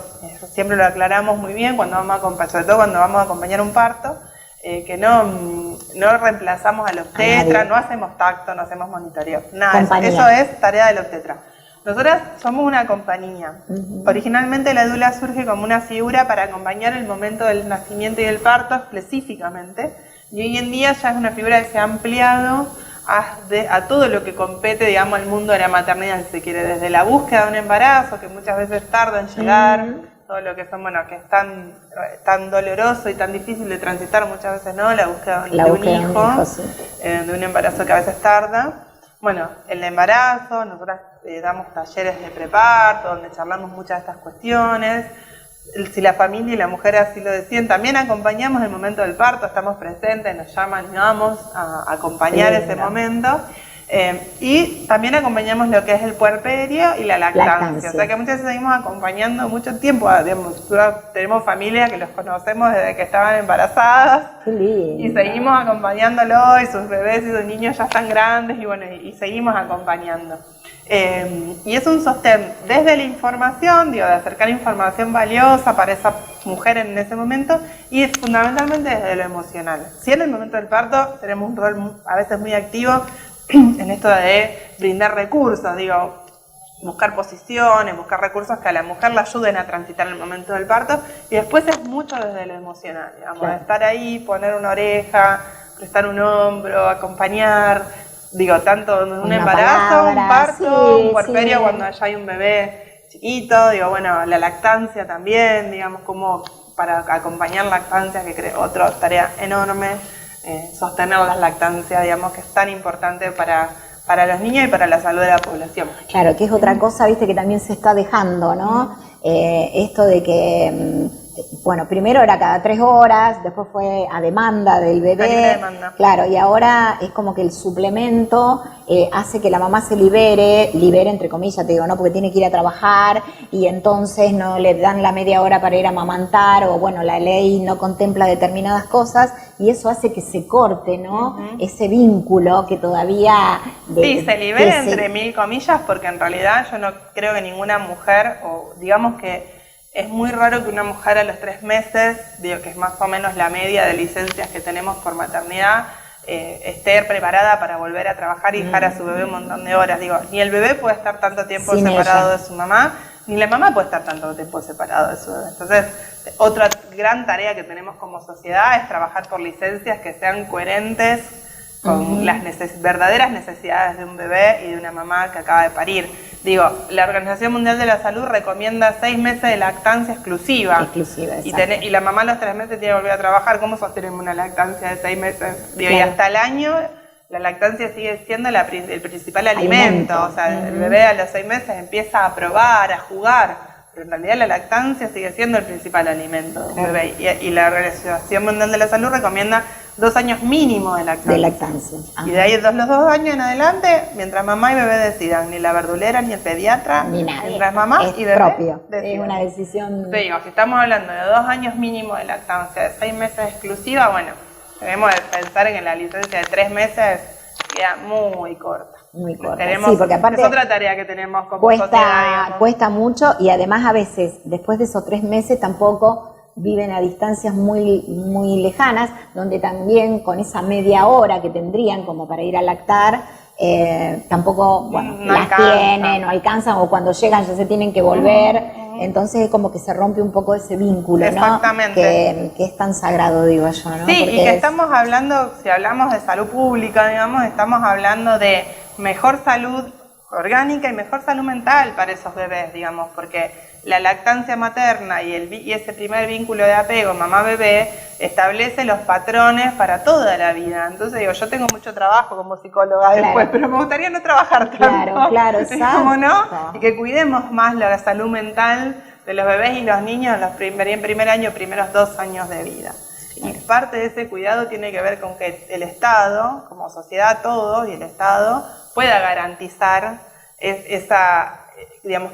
siempre lo aclaramos muy bien cuando vamos a acompañar, sobre todo cuando vamos a acompañar un parto, que no reemplazamos al obstetra, no hacemos tacto, no hacemos monitoreo, nada, eso es tarea del obstetra. Nosotras somos una compañía. Originalmente la dula surge como una figura para acompañar el momento del nacimiento y del parto específicamente, Y hoy en día ya es una figura que se ha ampliado a todo lo que compete, digamos, al mundo de la maternidad, si se quiere, desde la búsqueda de un embarazo, que muchas veces tarda en llegar, todo lo que son, bueno, que es tan doloroso y tan difícil de transitar muchas veces, ¿no? La búsqueda de un hijo, sí. De un embarazo que a veces tarda. Bueno, el embarazo, nosotras damos talleres de preparto, donde charlamos muchas de estas cuestiones. Si la familia y la mujer así lo deciden, también acompañamos el momento del parto, estamos presentes, nos llaman y vamos a acompañar ese momento. Y también acompañamos lo que es el puerperio y la lactancia. O sea que muchas veces seguimos acompañando mucho tiempo. Digamos, tenemos familias que los conocemos desde que estaban embarazadas. Y seguimos acompañándolo, y sus bebés y sus niños ya están grandes, y bueno, y seguimos acompañando. Y es un sostén desde la información, de acercar información valiosa para esa mujer en ese momento, y fundamentalmente desde lo emocional. Si en el momento del parto tenemos un rol a veces muy activo en esto de brindar recursos, buscar posiciones, buscar recursos que a la mujer la ayuden a transitar el momento del parto, y después es mucho desde lo emocional, claro. Estar ahí, poner una oreja, prestar un hombro, acompañar, tanto en un embarazo, un parto, un puerperio, cuando ya hay un bebé chiquito, la lactancia también, como para acompañar lactancia, que creo otra tarea enorme. Sostener las lactancias, que es tan importante para los niños y para la salud de la población. Claro, que es otra cosa, viste, que también se está dejando, ¿no? Esto de que, primero era cada 3 horas, después fue a demanda del bebé. Claro, y ahora es como que el suplemento hace que la mamá se libere entre comillas, ¿no? Porque tiene que ir a trabajar y entonces no le dan la media hora para ir a amamantar, o la ley no contempla determinadas cosas, y eso hace que se corte, ¿no? Ese vínculo que todavía... se libera entre mil comillas, porque en realidad yo no creo que ninguna mujer, o digamos que es muy raro que una mujer a los 3 meses, que es más o menos la media de licencias que tenemos por maternidad, esté preparada para volver a trabajar y dejar a su bebé un montón de horas. Ni el bebé puede estar tanto tiempo separado de su mamá, ni la mamá puede estar tanto tiempo separado de su bebé. Entonces, otra gran tarea que tenemos como sociedad es trabajar por licencias que sean coherentes con las verdaderas necesidades de un bebé y de una mamá que acaba de parir. La Organización Mundial de la Salud recomienda 6 meses de lactancia exclusiva. Y la mamá a los 3 meses tiene que volver a trabajar. ¿Cómo sostenemos una lactancia de 6 meses? Y hasta el año la lactancia sigue siendo el principal alimento. O sea, el bebé a los 6 meses empieza a probar, a jugar, pero en realidad la lactancia sigue siendo el principal alimento del bebé. Y la Organización Mundial de la Salud recomienda 2 años mínimo de lactancia. Y de ahí los 2 años en adelante, mientras mamá y bebé decidan, ni la verdulera, ni el pediatra, ni nadie. Mientras mamá es y bebé propio. decidan. Es una decisión... Si estamos hablando de 2 años mínimo de lactancia, de 6 meses exclusiva, debemos pensar en que la licencia de 3 meses queda muy corta. Muy corta, sí, porque aparte es otra tarea que tenemos como sociedad. Cuesta mucho, y además a veces, después de esos 3 meses, tampoco viven a distancias muy, muy lejanas, donde también con esa media hora que tendrían como para ir a lactar, tampoco no alcanzan, o cuando llegan ya se tienen que volver. Entonces es como que se rompe un poco ese vínculo, ¿no? Que es tan sagrado, digo yo, ¿no? Sí, porque y que estamos hablando, si hablamos de salud pública, estamos hablando de mejor salud orgánica y mejor salud mental para esos bebés, porque la lactancia materna y ese primer vínculo de apego mamá-bebé establece los patrones para toda la vida. Entonces yo tengo mucho trabajo como psicóloga después, pero me gustaría no trabajar tanto. Claro, ¿Cómo no? Y que cuidemos más la salud mental de los bebés y los niños en primer año, primeros 2 años de vida. Y parte de ese cuidado tiene que ver con que el Estado, como sociedad todos, y el Estado pueda garantizar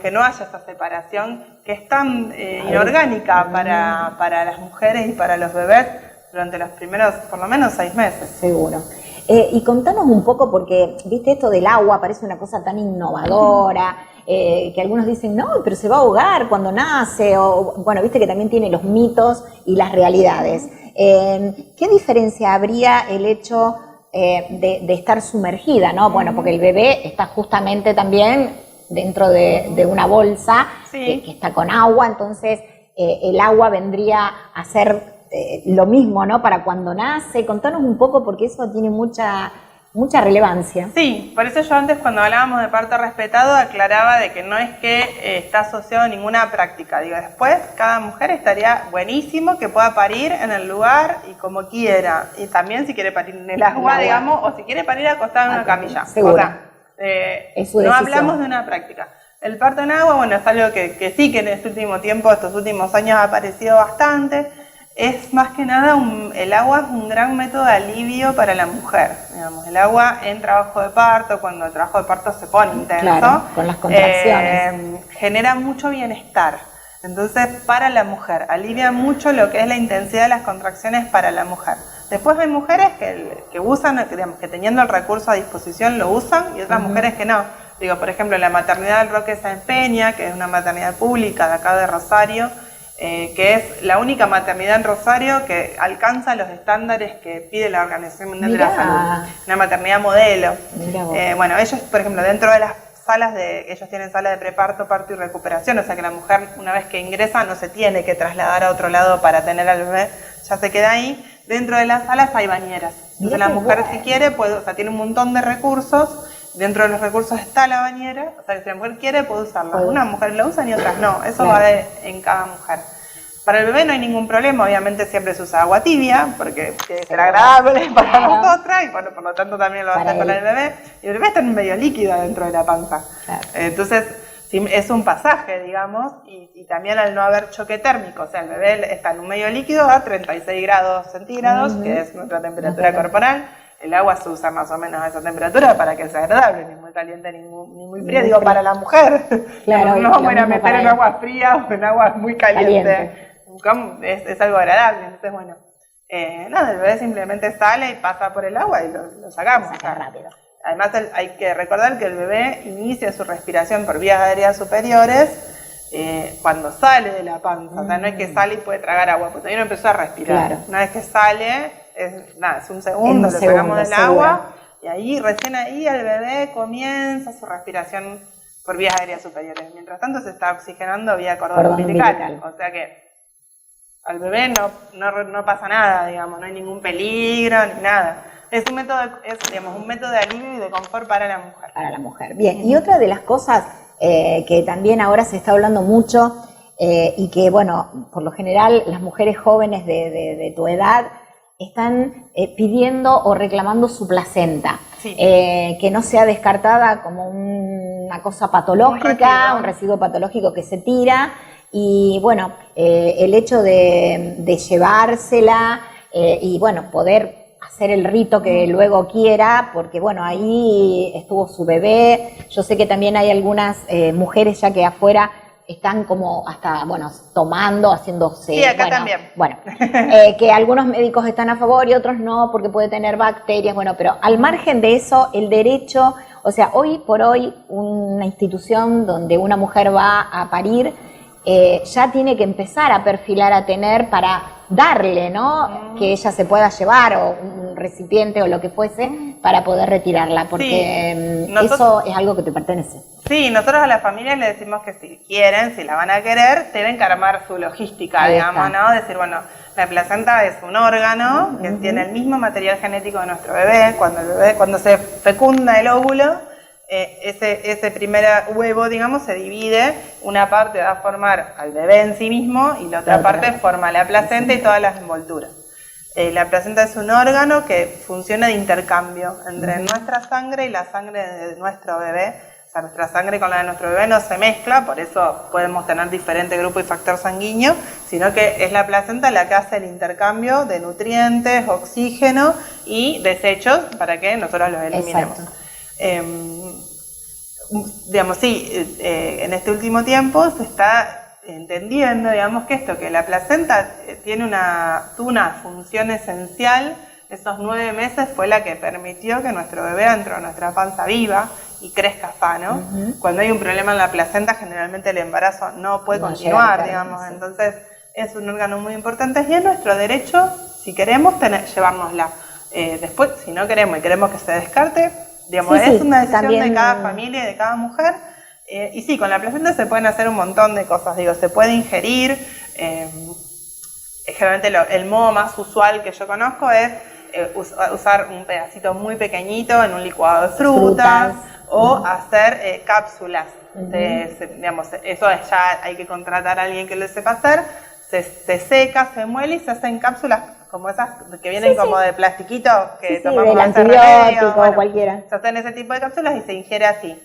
que no haya esa separación que es tan inorgánica para las mujeres y para los bebés durante los primeros, por lo menos 6 meses. Seguro. Y contanos un poco, porque, viste, esto del agua parece una cosa tan innovadora, que algunos dicen, no, pero se va a ahogar cuando nace, o, viste que también tiene los mitos y las realidades. ¿Qué diferencia habría el hecho de estar sumergida, ¿no? Porque el bebé está justamente también dentro de una bolsa que está con agua, entonces el agua vendría a ser lo mismo, ¿no? Para cuando nace. Contanos un poco porque eso tiene mucha relevancia. Sí, por eso yo antes cuando hablábamos de parto respetado aclaraba de que no es que está asociado a ninguna práctica. Digo, después cada mujer estaría buenísimo que pueda parir en el lugar y como quiera. Y también si quiere parir en el agua, digamos, o si quiere parir acostada en una camilla. Seguro. O sea, no hablamos de una práctica. El parto en agua, bueno, es algo que sí que en este último tiempo, estos últimos años ha aparecido bastante. Es más que nada, el agua es un gran método de alivio para la mujer. Digamos, el agua en trabajo de parto, cuando el trabajo de parto se pone intenso, claro, con las contracciones, genera mucho bienestar. Entonces, para la mujer, alivia mucho lo que es la intensidad de las contracciones para la mujer. Después hay mujeres que usan, digamos, que teniendo el recurso a disposición lo usan, y otras mujeres que no. Digo, por ejemplo, la maternidad del Roque Sáenz Peña, que es una maternidad pública de acá de Rosario, que es la única maternidad en Rosario que alcanza los estándares que pide la Organización Mundial de la Salud. Una maternidad modelo. Bueno, ellos, por ejemplo, dentro de las salas ellos tienen salas de preparto, parto y recuperación, o sea que la mujer una vez que ingresa no se tiene que trasladar a otro lado para tener al bebé, ya se queda ahí. Dentro de las salas hay bañeras. Entonces la mujer si quiere, puede, o sea, tiene un montón de recursos. Dentro de los recursos está la bañera, o sea que si la mujer quiere puede usarla. Unas mujeres la usan y otras no, eso va en cada mujer. Para el bebé no hay ningún problema, obviamente siempre se usa agua tibia, porque tiene que ser agradable para nosotras, y bueno, por lo tanto también lo va a hacer para el bebé. Y el bebé está en medio líquido dentro de la panza. Claro. Entonces, sí, es un pasaje, digamos, y también al no haber choque térmico, o sea, el bebé está en un medio líquido a 36 grados centígrados, que es nuestra temperatura corporal. El agua se usa más o menos a esa temperatura para que sea agradable, ni muy caliente ni muy fría, digo, para la mujer. Claro, no vamos a ir a meter en agua fría o en agua muy caliente. Es algo agradable, entonces bueno, nada, el bebé simplemente sale y pasa por el agua y lo sacamos. Rápido. Además hay que recordar que el bebé inicia su respiración por vías aéreas superiores cuando sale de la panza, o sea, no es que sale y puede tragar agua, porque todavía no empezó a respirar. Claro. Una vez que sale, es un segundo, lo sacamos del agua y ahí, recién ahí, el bebé comienza su respiración por vías aéreas superiores. Mientras tanto se está oxigenando vía cordón umbilical, o sea que al bebé no pasa nada, digamos, no hay ningún peligro ni nada. Es un método, digamos, un método de alivio y de confort para la mujer. Para la mujer. Bien, y otra de las cosas que también ahora se está hablando mucho y que, bueno, por lo general las mujeres jóvenes de tu edad están pidiendo o reclamando su placenta. Sí. Que no sea descartada como una cosa patológica, un residuo patológico que se tira. Y bueno, el hecho de llevársela y bueno, poder hacer el rito que luego quiera, porque bueno, ahí estuvo su bebé. Yo sé que también hay algunas mujeres ya que afuera están como hasta, bueno, tomando, haciéndose... Sí, acá también. Bueno, que algunos médicos están a favor y otros no, porque puede tener bacterias, bueno, pero al margen de eso, el derecho, o sea, hoy por hoy una institución donde una mujer va a parir, ya tiene que empezar a perfilar a tener para darle, ¿no? Que ella se pueda llevar o un recipiente o lo que fuese para poder retirarla, porque eso es algo que te pertenece. Sí, nosotros a las familias le decimos que si quieren, si la van a querer, tienen que armar su logística, digamos, ¿no? Decir, bueno, la placenta es un órgano que tiene el mismo material genético de nuestro bebé. Cuando se fecunda el óvulo, ese primer huevo, digamos, se divide, una parte va a formar al bebé en sí mismo y la otra parte forma la placenta y todas las envolturas. La placenta es un órgano que funciona de intercambio entre nuestra sangre y la sangre de nuestro bebé. O sea, nuestra sangre con la de nuestro bebé no se mezcla, por eso podemos tener diferente grupo y factor sanguíneo, sino que es la placenta la que hace el intercambio de nutrientes, oxígeno y desechos para que nosotros los eliminemos. Digamos, sí, en este último tiempo se está entendiendo, digamos, que la placenta tiene tuvo una función esencial. Esos 9 meses fue la que permitió que nuestro bebé dentro de nuestra panza viva y crezca sano. Cuando hay un problema en la placenta, generalmente el embarazo no puede continuar, digamos. Sí. Entonces, es un órgano muy importante y es nuestro derecho, si queremos, llevárnosla. Después, si no queremos y queremos que se descarte, digamos, es una decisión también de cada familia y de cada mujer. Y sí, con la placenta se pueden hacer un montón de cosas. Digo, se puede ingerir. generalmente el modo más usual que yo conozco es usar un pedacito muy pequeñito en un licuado de frutas o hacer cápsulas. Digamos, eso ya hay que contratar a alguien que lo sepa hacer. Se seca, se muele y se hacen cápsulas como esas que vienen como de plastiquito que tomamos del hacer antibiótico, bueno, cualquiera. se hacen ese tipo de cápsulas y se ingiere así.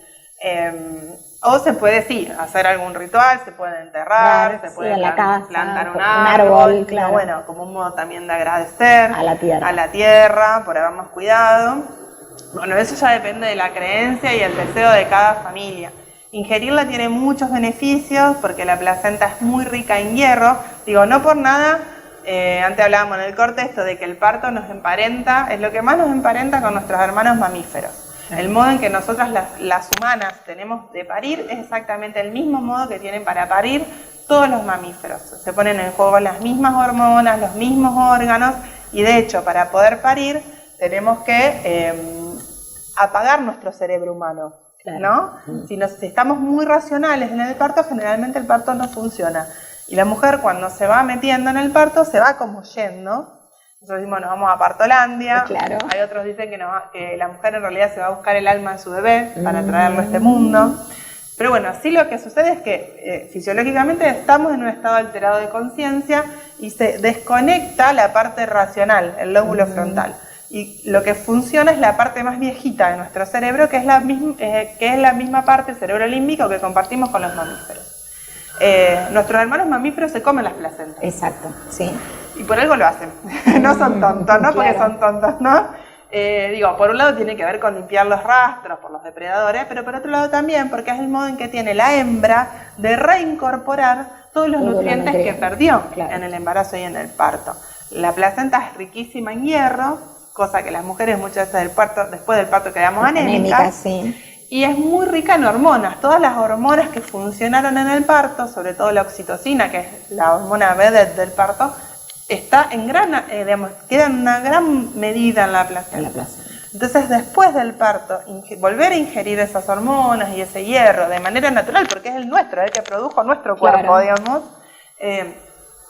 O se puede, hacer algún ritual, se puede enterrar, se puede plantar un árbol, claro. Bueno, como un modo también de agradecer a la tierra por habernos cuidado. Bueno, eso ya depende de la creencia y el deseo de cada familia. Ingerirla tiene muchos beneficios porque la placenta es muy rica en hierro. Digo, no por nada, antes hablábamos en el corte esto de que el parto nos emparenta, es lo que más nos emparenta con nuestros hermanos mamíferos. El modo en que nosotras las humanas tenemos de parir es exactamente el mismo modo que tienen para parir todos los mamíferos. Se ponen en juego las mismas hormonas, los mismos órganos y de hecho para poder parir tenemos que apagar nuestro cerebro humano, ¿no? Si estamos muy racionales en el parto, generalmente el parto no funciona. Y la mujer cuando se va metiendo en el parto se va como yendo. Nosotros decimos, nos vamos a Partolandia. Claro. Hay otros dicen que la mujer en realidad se va a buscar el alma de su bebé para traerlo a este mundo. Pero bueno, sí lo que sucede es que fisiológicamente estamos en un estado alterado de conciencia y se desconecta la parte racional, el lóbulo frontal. Y lo que funciona es la parte más viejita de nuestro cerebro, que es la misma parte, el cerebro límbico, que compartimos con los mamíferos. Nuestros hermanos mamíferos se comen las placentas. Exacto, sí. Y por algo lo hacen. No son tontos, ¿no? Porque son tontos, ¿no? Por un lado tiene que ver con limpiar los rastros por los depredadores, pero por otro lado también porque es el modo en que tiene la hembra de reincorporar todos los nutrientes que perdió en el embarazo y en el parto. La placenta es riquísima en hierro, cosa que las mujeres muchas veces después del parto quedamos anémicas. Sí. Y es muy rica en hormonas. Todas las hormonas que funcionaron en el parto, sobre todo la oxitocina, que es la hormona vedette del parto, está queda en una gran medida en la placenta. Entonces, después del parto, volver a ingerir esas hormonas y ese hierro de manera natural, porque es el nuestro, el que produjo nuestro cuerpo, digamos,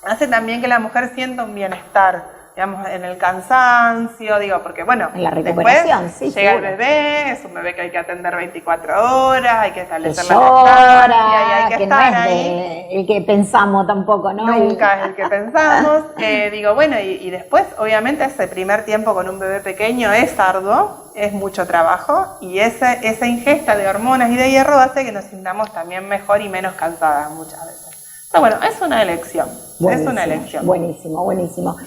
hace también que la mujer sienta un bienestar, digamos, en el cansancio, porque bueno, en la recuperación, después llega el bebé, es un bebé que hay que atender 24 horas, hay que establecer la lactancia y hay que estar no es ahí. El que pensamos tampoco, ¿no? Nunca es el que pensamos. Y después, obviamente, ese primer tiempo con un bebé pequeño es arduo, es mucho trabajo, y esa ingesta de hormonas y de hierro hace que nos sintamos también mejor y menos cansadas muchas veces. Pero bueno, es una elección. Buenísimo, es una elección. Buenísimo.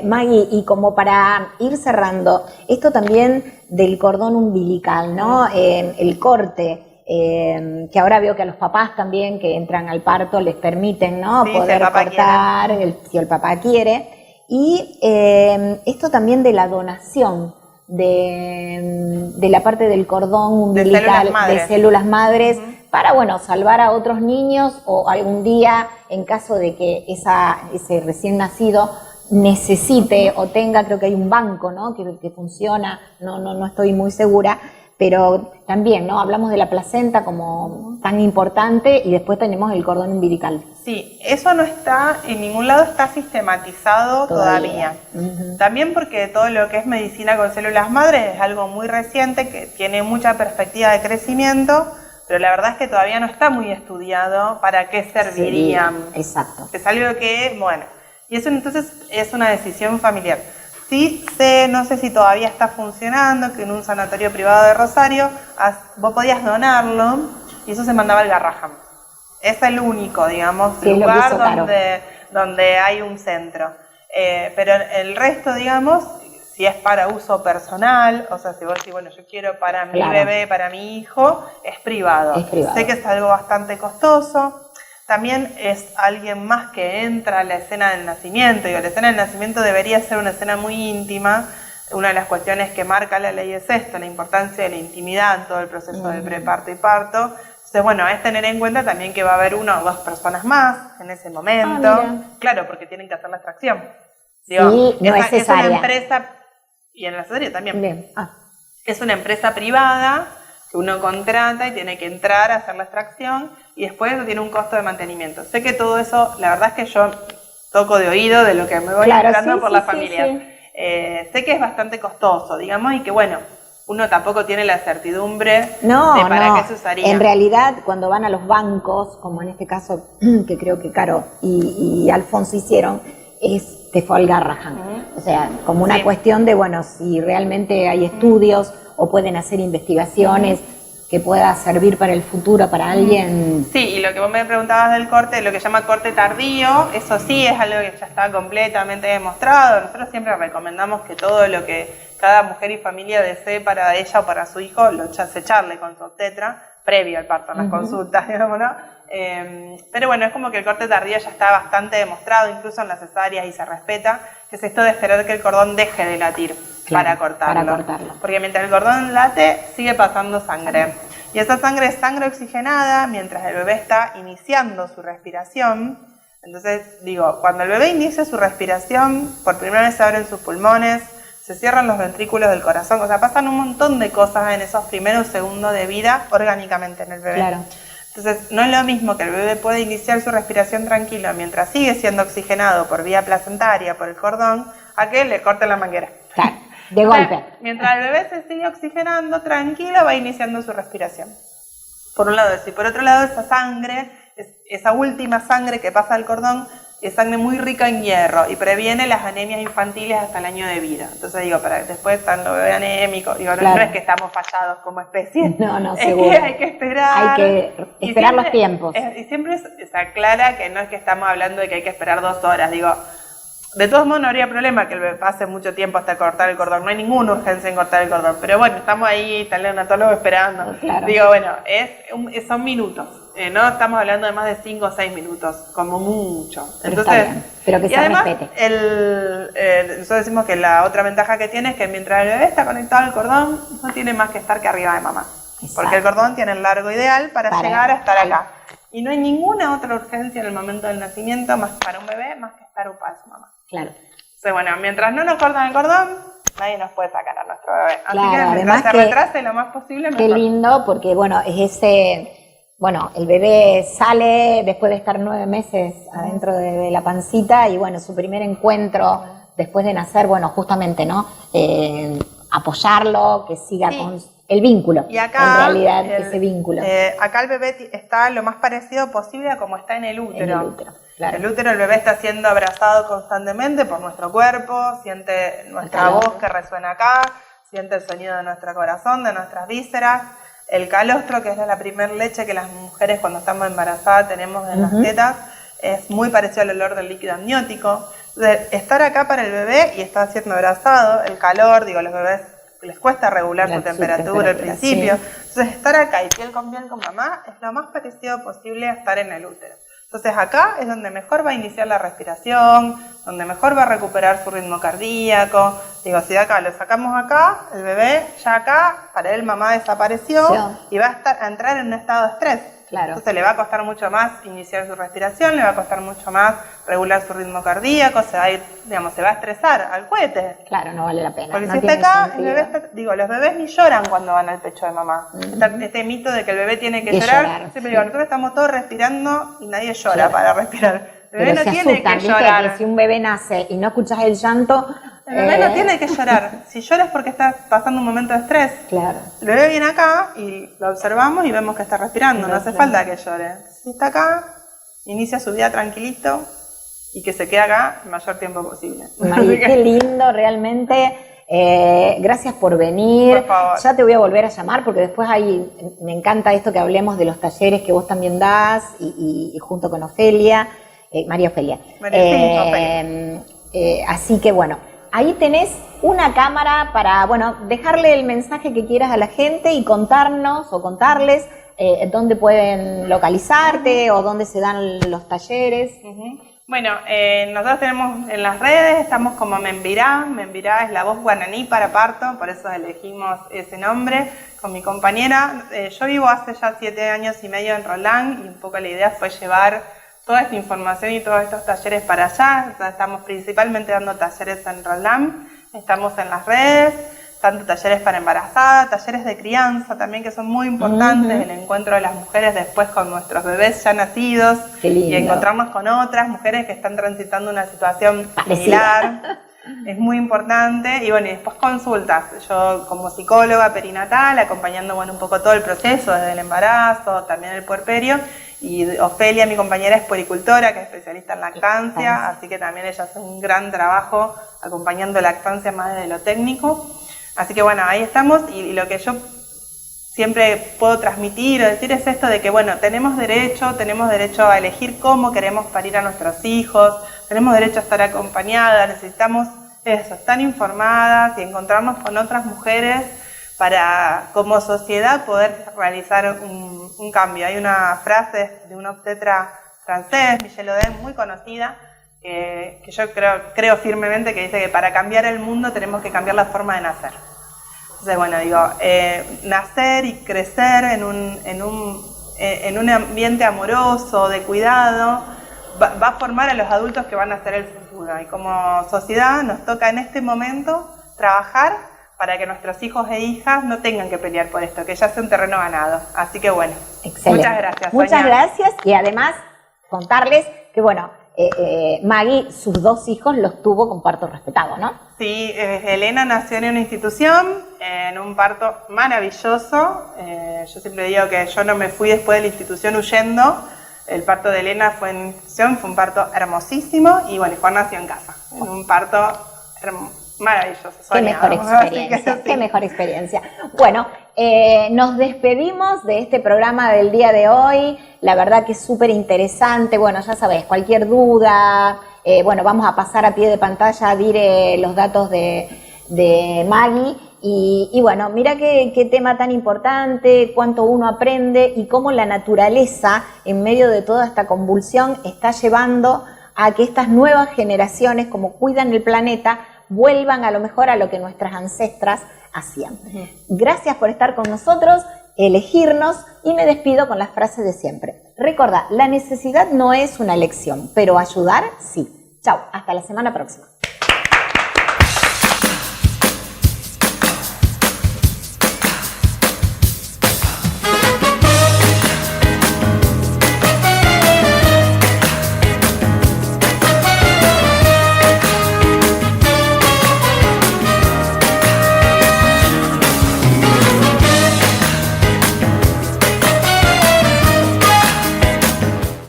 Maggie, y como para ir cerrando, esto también del cordón umbilical, ¿no? El corte, que ahora veo que a los papás también que entran al parto les permiten, ¿no? Poder cortar si el papá quiere. Y esto también de la donación de la parte del cordón umbilical, de células madres, para, salvar a otros niños o algún día, en caso de que ese recién nacido necesite o tenga, creo que hay un banco, ¿no? que funciona, no estoy muy segura, pero también, ¿no? Hablamos de la placenta como tan importante y después tenemos el cordón umbilical. Sí, eso no está, en ningún lado está sistematizado todavía. También porque todo lo que es medicina con células madres es algo muy reciente, que tiene mucha perspectiva de crecimiento, pero la verdad es que todavía no está muy estudiado para qué servirían. Sí, exacto. Es algo que, y eso entonces es una decisión familiar. Sí no sé si todavía está funcionando, que en un sanatorio privado de Rosario vos podías donarlo y eso se mandaba al Garrahan. Es el único, digamos, lugar donde hay un centro. Pero el resto, digamos, si es para uso personal, o sea, si vos decís, yo quiero para mi bebé, para mi hijo, es privado. Sé que es algo bastante costoso. También es alguien más que entra a la escena del nacimiento. La escena del nacimiento debería ser una escena muy íntima. Una de las cuestiones que marca la ley es esto, la importancia de la intimidad en todo el proceso del preparto y parto. Entonces, es tener en cuenta también que va a haber una o dos personas más en ese momento. Claro, porque tienen que hacer la extracción. No es es una empresa, y en la cesárea también. Es una empresa privada que uno contrata y tiene que entrar a hacer la extracción y después tiene un costo de mantenimiento. Sé que todo eso, la verdad es que yo toco de oído de lo que me voy Claro, enterando sí, por sí, la sí, familia. sí. Sé que es bastante costoso, digamos, y que bueno, uno tampoco tiene la certidumbre No, de para no. qué se usaría. En realidad, cuando van a los bancos, como en este caso, que creo que Caro y Alfonso hicieron, es que fue al Garrahan. O sea, como una Sí. cuestión de, bueno, si realmente hay estudios o pueden hacer investigaciones que pueda servir para el futuro para alguien. Sí, y lo que vos me preguntabas del corte, lo que se llama corte tardío, eso sí es algo que ya está completamente demostrado. Nosotros siempre recomendamos que todo lo que cada mujer y familia desee para ella o para su hijo, se charle con su obstetra, previo al parto, en las consultas, digamos, ¿no? Pero bueno, es como que el corte tardío ya está bastante demostrado, incluso en las cesáreas, y se respeta, que es esto de esperar que el cordón deje de latir. Claro, para cortarlo. para cortarlo. Porque mientras el cordón late, sigue pasando sangre. Y esa sangre es sangre oxigenada mientras el bebé está iniciando su respiración. Entonces, digo, cuando el bebé inicia su respiración, por primera vez se abren sus pulmones, se cierran los ventrículos del corazón. O sea, pasan un montón de cosas en esos primeros segundos de vida orgánicamente en el bebé. Claro. Entonces, no es lo mismo que el bebé puede iniciar su respiración tranquilo mientras sigue siendo oxigenado por vía placentaria, por el cordón, a que le corten la manguera. Claro, de O sea, golpe. mientras el bebé se sigue oxigenando tranquilo, va iniciando su respiración. Por un lado eso. Y por otro lado, esa sangre, esa última sangre que pasa al cordón, es sangre muy rica en hierro y previene las anemias infantiles hasta el año de vida. Entonces digo, para que después están los bebés anémicos, digo, Claro. no es que estamos fallados como especie. No, no, es seguro. que hay que esperar. Hay que Y esperar siempre- los tiempos. Y siempre se aclara que no es que estamos hablando de que hay que esperar 2 horas, digo. De todos modos no habría problema que el bebé pase mucho tiempo hasta cortar el cordón, no hay ninguna urgencia en cortar el cordón, pero bueno, estamos ahí, está el neonatólogo esperando. Claro. Digo, bueno, son minutos, no estamos hablando de más de 5 o 6 minutos, como mucho. Pero está bien, pero que y se además, respete. nosotros decimos que la otra ventaja que tiene es que mientras el bebé está conectado al cordón, no tiene más que estar que arriba de mamá. Exacto. Porque el cordón tiene el largo ideal para llegar a estar ahí. acá. Y no hay ninguna otra urgencia en el momento del nacimiento más para un bebé más que estar upada su mamá. Claro. Entonces, bueno, mientras no nos cortan el cordón, nadie nos puede sacar a nuestro bebé. Así Claro, que mientras además se que- retrase lo más posible, Qué mejor. lindo, porque bueno, es el bebé sale después de estar 9 meses adentro de la pancita y bueno, su primer encuentro después de nacer, bueno, justamente, ¿no? Apoyarlo, que siga Sí. con el vínculo. Y acá, en realidad, ese vínculo. Acá el bebé está lo más parecido posible a como está en el útero. En el útero, claro. El útero, el bebé está siendo abrazado constantemente por nuestro cuerpo, siente nuestra calor. voz que resuena acá, siente el sonido de nuestro corazón, de nuestras vísceras. El calostro, que es la primer leche que las mujeres cuando estamos embarazadas tenemos en las tetas, es muy parecido al olor del líquido amniótico. Entonces, estar acá para el bebé y estar siendo abrazado, el calor, digo, los bebés les cuesta regular su temperatura al principio. sí. Entonces, estar acá y piel con mamá es lo más parecido posible a estar en el útero. Entonces, acá es donde mejor va a iniciar la respiración, donde mejor va a recuperar su ritmo cardíaco. Digo, si de acá lo sacamos acá, el bebé ya acá, para él mamá desapareció y va a entrar en un estado de estrés. Claro. Entonces le va a costar mucho más iniciar su respiración, le va a costar mucho más regular su ritmo cardíaco, se va a ir, digamos, se va a estresar al cohete. Claro, no vale la pena. Porque no si está tiene acá, el sentido. bebé está, los bebés ni lloran cuando van al pecho de mamá. Este mito de que el bebé tiene que Que llorar, llorar, siempre sí. digo, nosotros estamos todos respirando y nadie llora para respirar. El bebé Pero no se tiene asustan, que ¿viste? llorar. Que si un bebé nace y no escuchas el llanto... El bebé no tiene que llorar. Si llora es porque está pasando un momento de estrés. Claro. El bebé viene acá y lo observamos y vemos que está respirando, no hace falta que llore. Si está acá, inicia su vida tranquilito y que se quede acá el mayor tiempo posible. Mari, qué lindo, realmente. Gracias por venir. Por favor. Ya te voy a volver a llamar porque después me encanta esto que hablemos de los talleres que vos también das y junto con Ofelia, María Ofelia. Así que bueno, ahí tenés una cámara para, bueno, dejarle el mensaje que quieras a la gente y contarnos o contarles dónde pueden localizarte o dónde se dan los talleres. Bueno, nosotros tenemos en las redes, estamos como Membirá. Membirá es la voz guaraní para parto, por eso elegimos ese nombre con mi compañera. Yo vivo hace ya 7 años y medio en Roldán y un poco la idea fue llevar toda esta información y todos estos talleres para allá. O sea, estamos principalmente dando talleres en Roldán, estamos en las redes. tanto talleres para embarazadas, talleres de crianza también que son muy importantes, el encuentro de las mujeres después con nuestros bebés ya nacidos y encontrarnos con otras mujeres que están transitando una situación similar. Es muy importante. Y bueno, y después consultas. Yo como psicóloga perinatal, acompañando un poco todo el proceso, desde el embarazo, también el puerperio. Y Ofelia, mi compañera, es puericultora, que es especialista en lactancia, así que también ella hace un gran trabajo acompañando lactancia más desde lo técnico. Así que bueno, ahí estamos, y lo que yo siempre puedo transmitir o decir es esto de que bueno, tenemos derecho a elegir cómo queremos parir a nuestros hijos, tenemos derecho a estar acompañadas, necesitamos eso, estar informadas y encontrarnos con otras mujeres para, como sociedad, poder realizar un cambio. Hay una frase de un obstetra francés, Michel Oden, muy conocida, que yo creo firmemente, que dice que para cambiar el mundo tenemos que cambiar la forma de nacer. Entonces, bueno, digo, nacer y crecer en un ambiente amoroso, de cuidado, va a formar a los adultos que van a ser el futuro. Y como sociedad nos toca en este momento trabajar para que nuestros hijos e hijas no tengan que pelear por esto, que ya sea un terreno ganado. Así que bueno, excelente. Muchas gracias, Muchas Sonia. gracias, y además contarles que bueno, Maggie, sus 2 hijos los tuvo con parto respetado, ¿no? Sí, Elena nació en una institución, en un parto maravilloso. Yo siempre digo que yo no me fui después de la institución huyendo. El parto de Elena fue en institución, fue un parto hermosísimo, y bueno, Juan nació en casa, en un parto maravilloso. Qué mejor experiencia, qué mejor experiencia. Bueno, nos despedimos de este programa del día de hoy. La verdad que es súper interesante. Bueno, ya sabés, cualquier duda, bueno, vamos a pasar a pie de pantalla, diré los datos de Maggie. Y bueno, mira qué tema tan importante, cuánto uno aprende y cómo la naturaleza, en medio de toda esta convulsión, está llevando a que estas nuevas generaciones, como cuidan el planeta, vuelvan a lo mejor a lo que nuestras ancestras hacían. Gracias por estar con nosotros, elegirnos, y me despido con las frases de siempre. Recordá, la necesidad no es una elección, pero ayudar sí. Chau, hasta la semana próxima.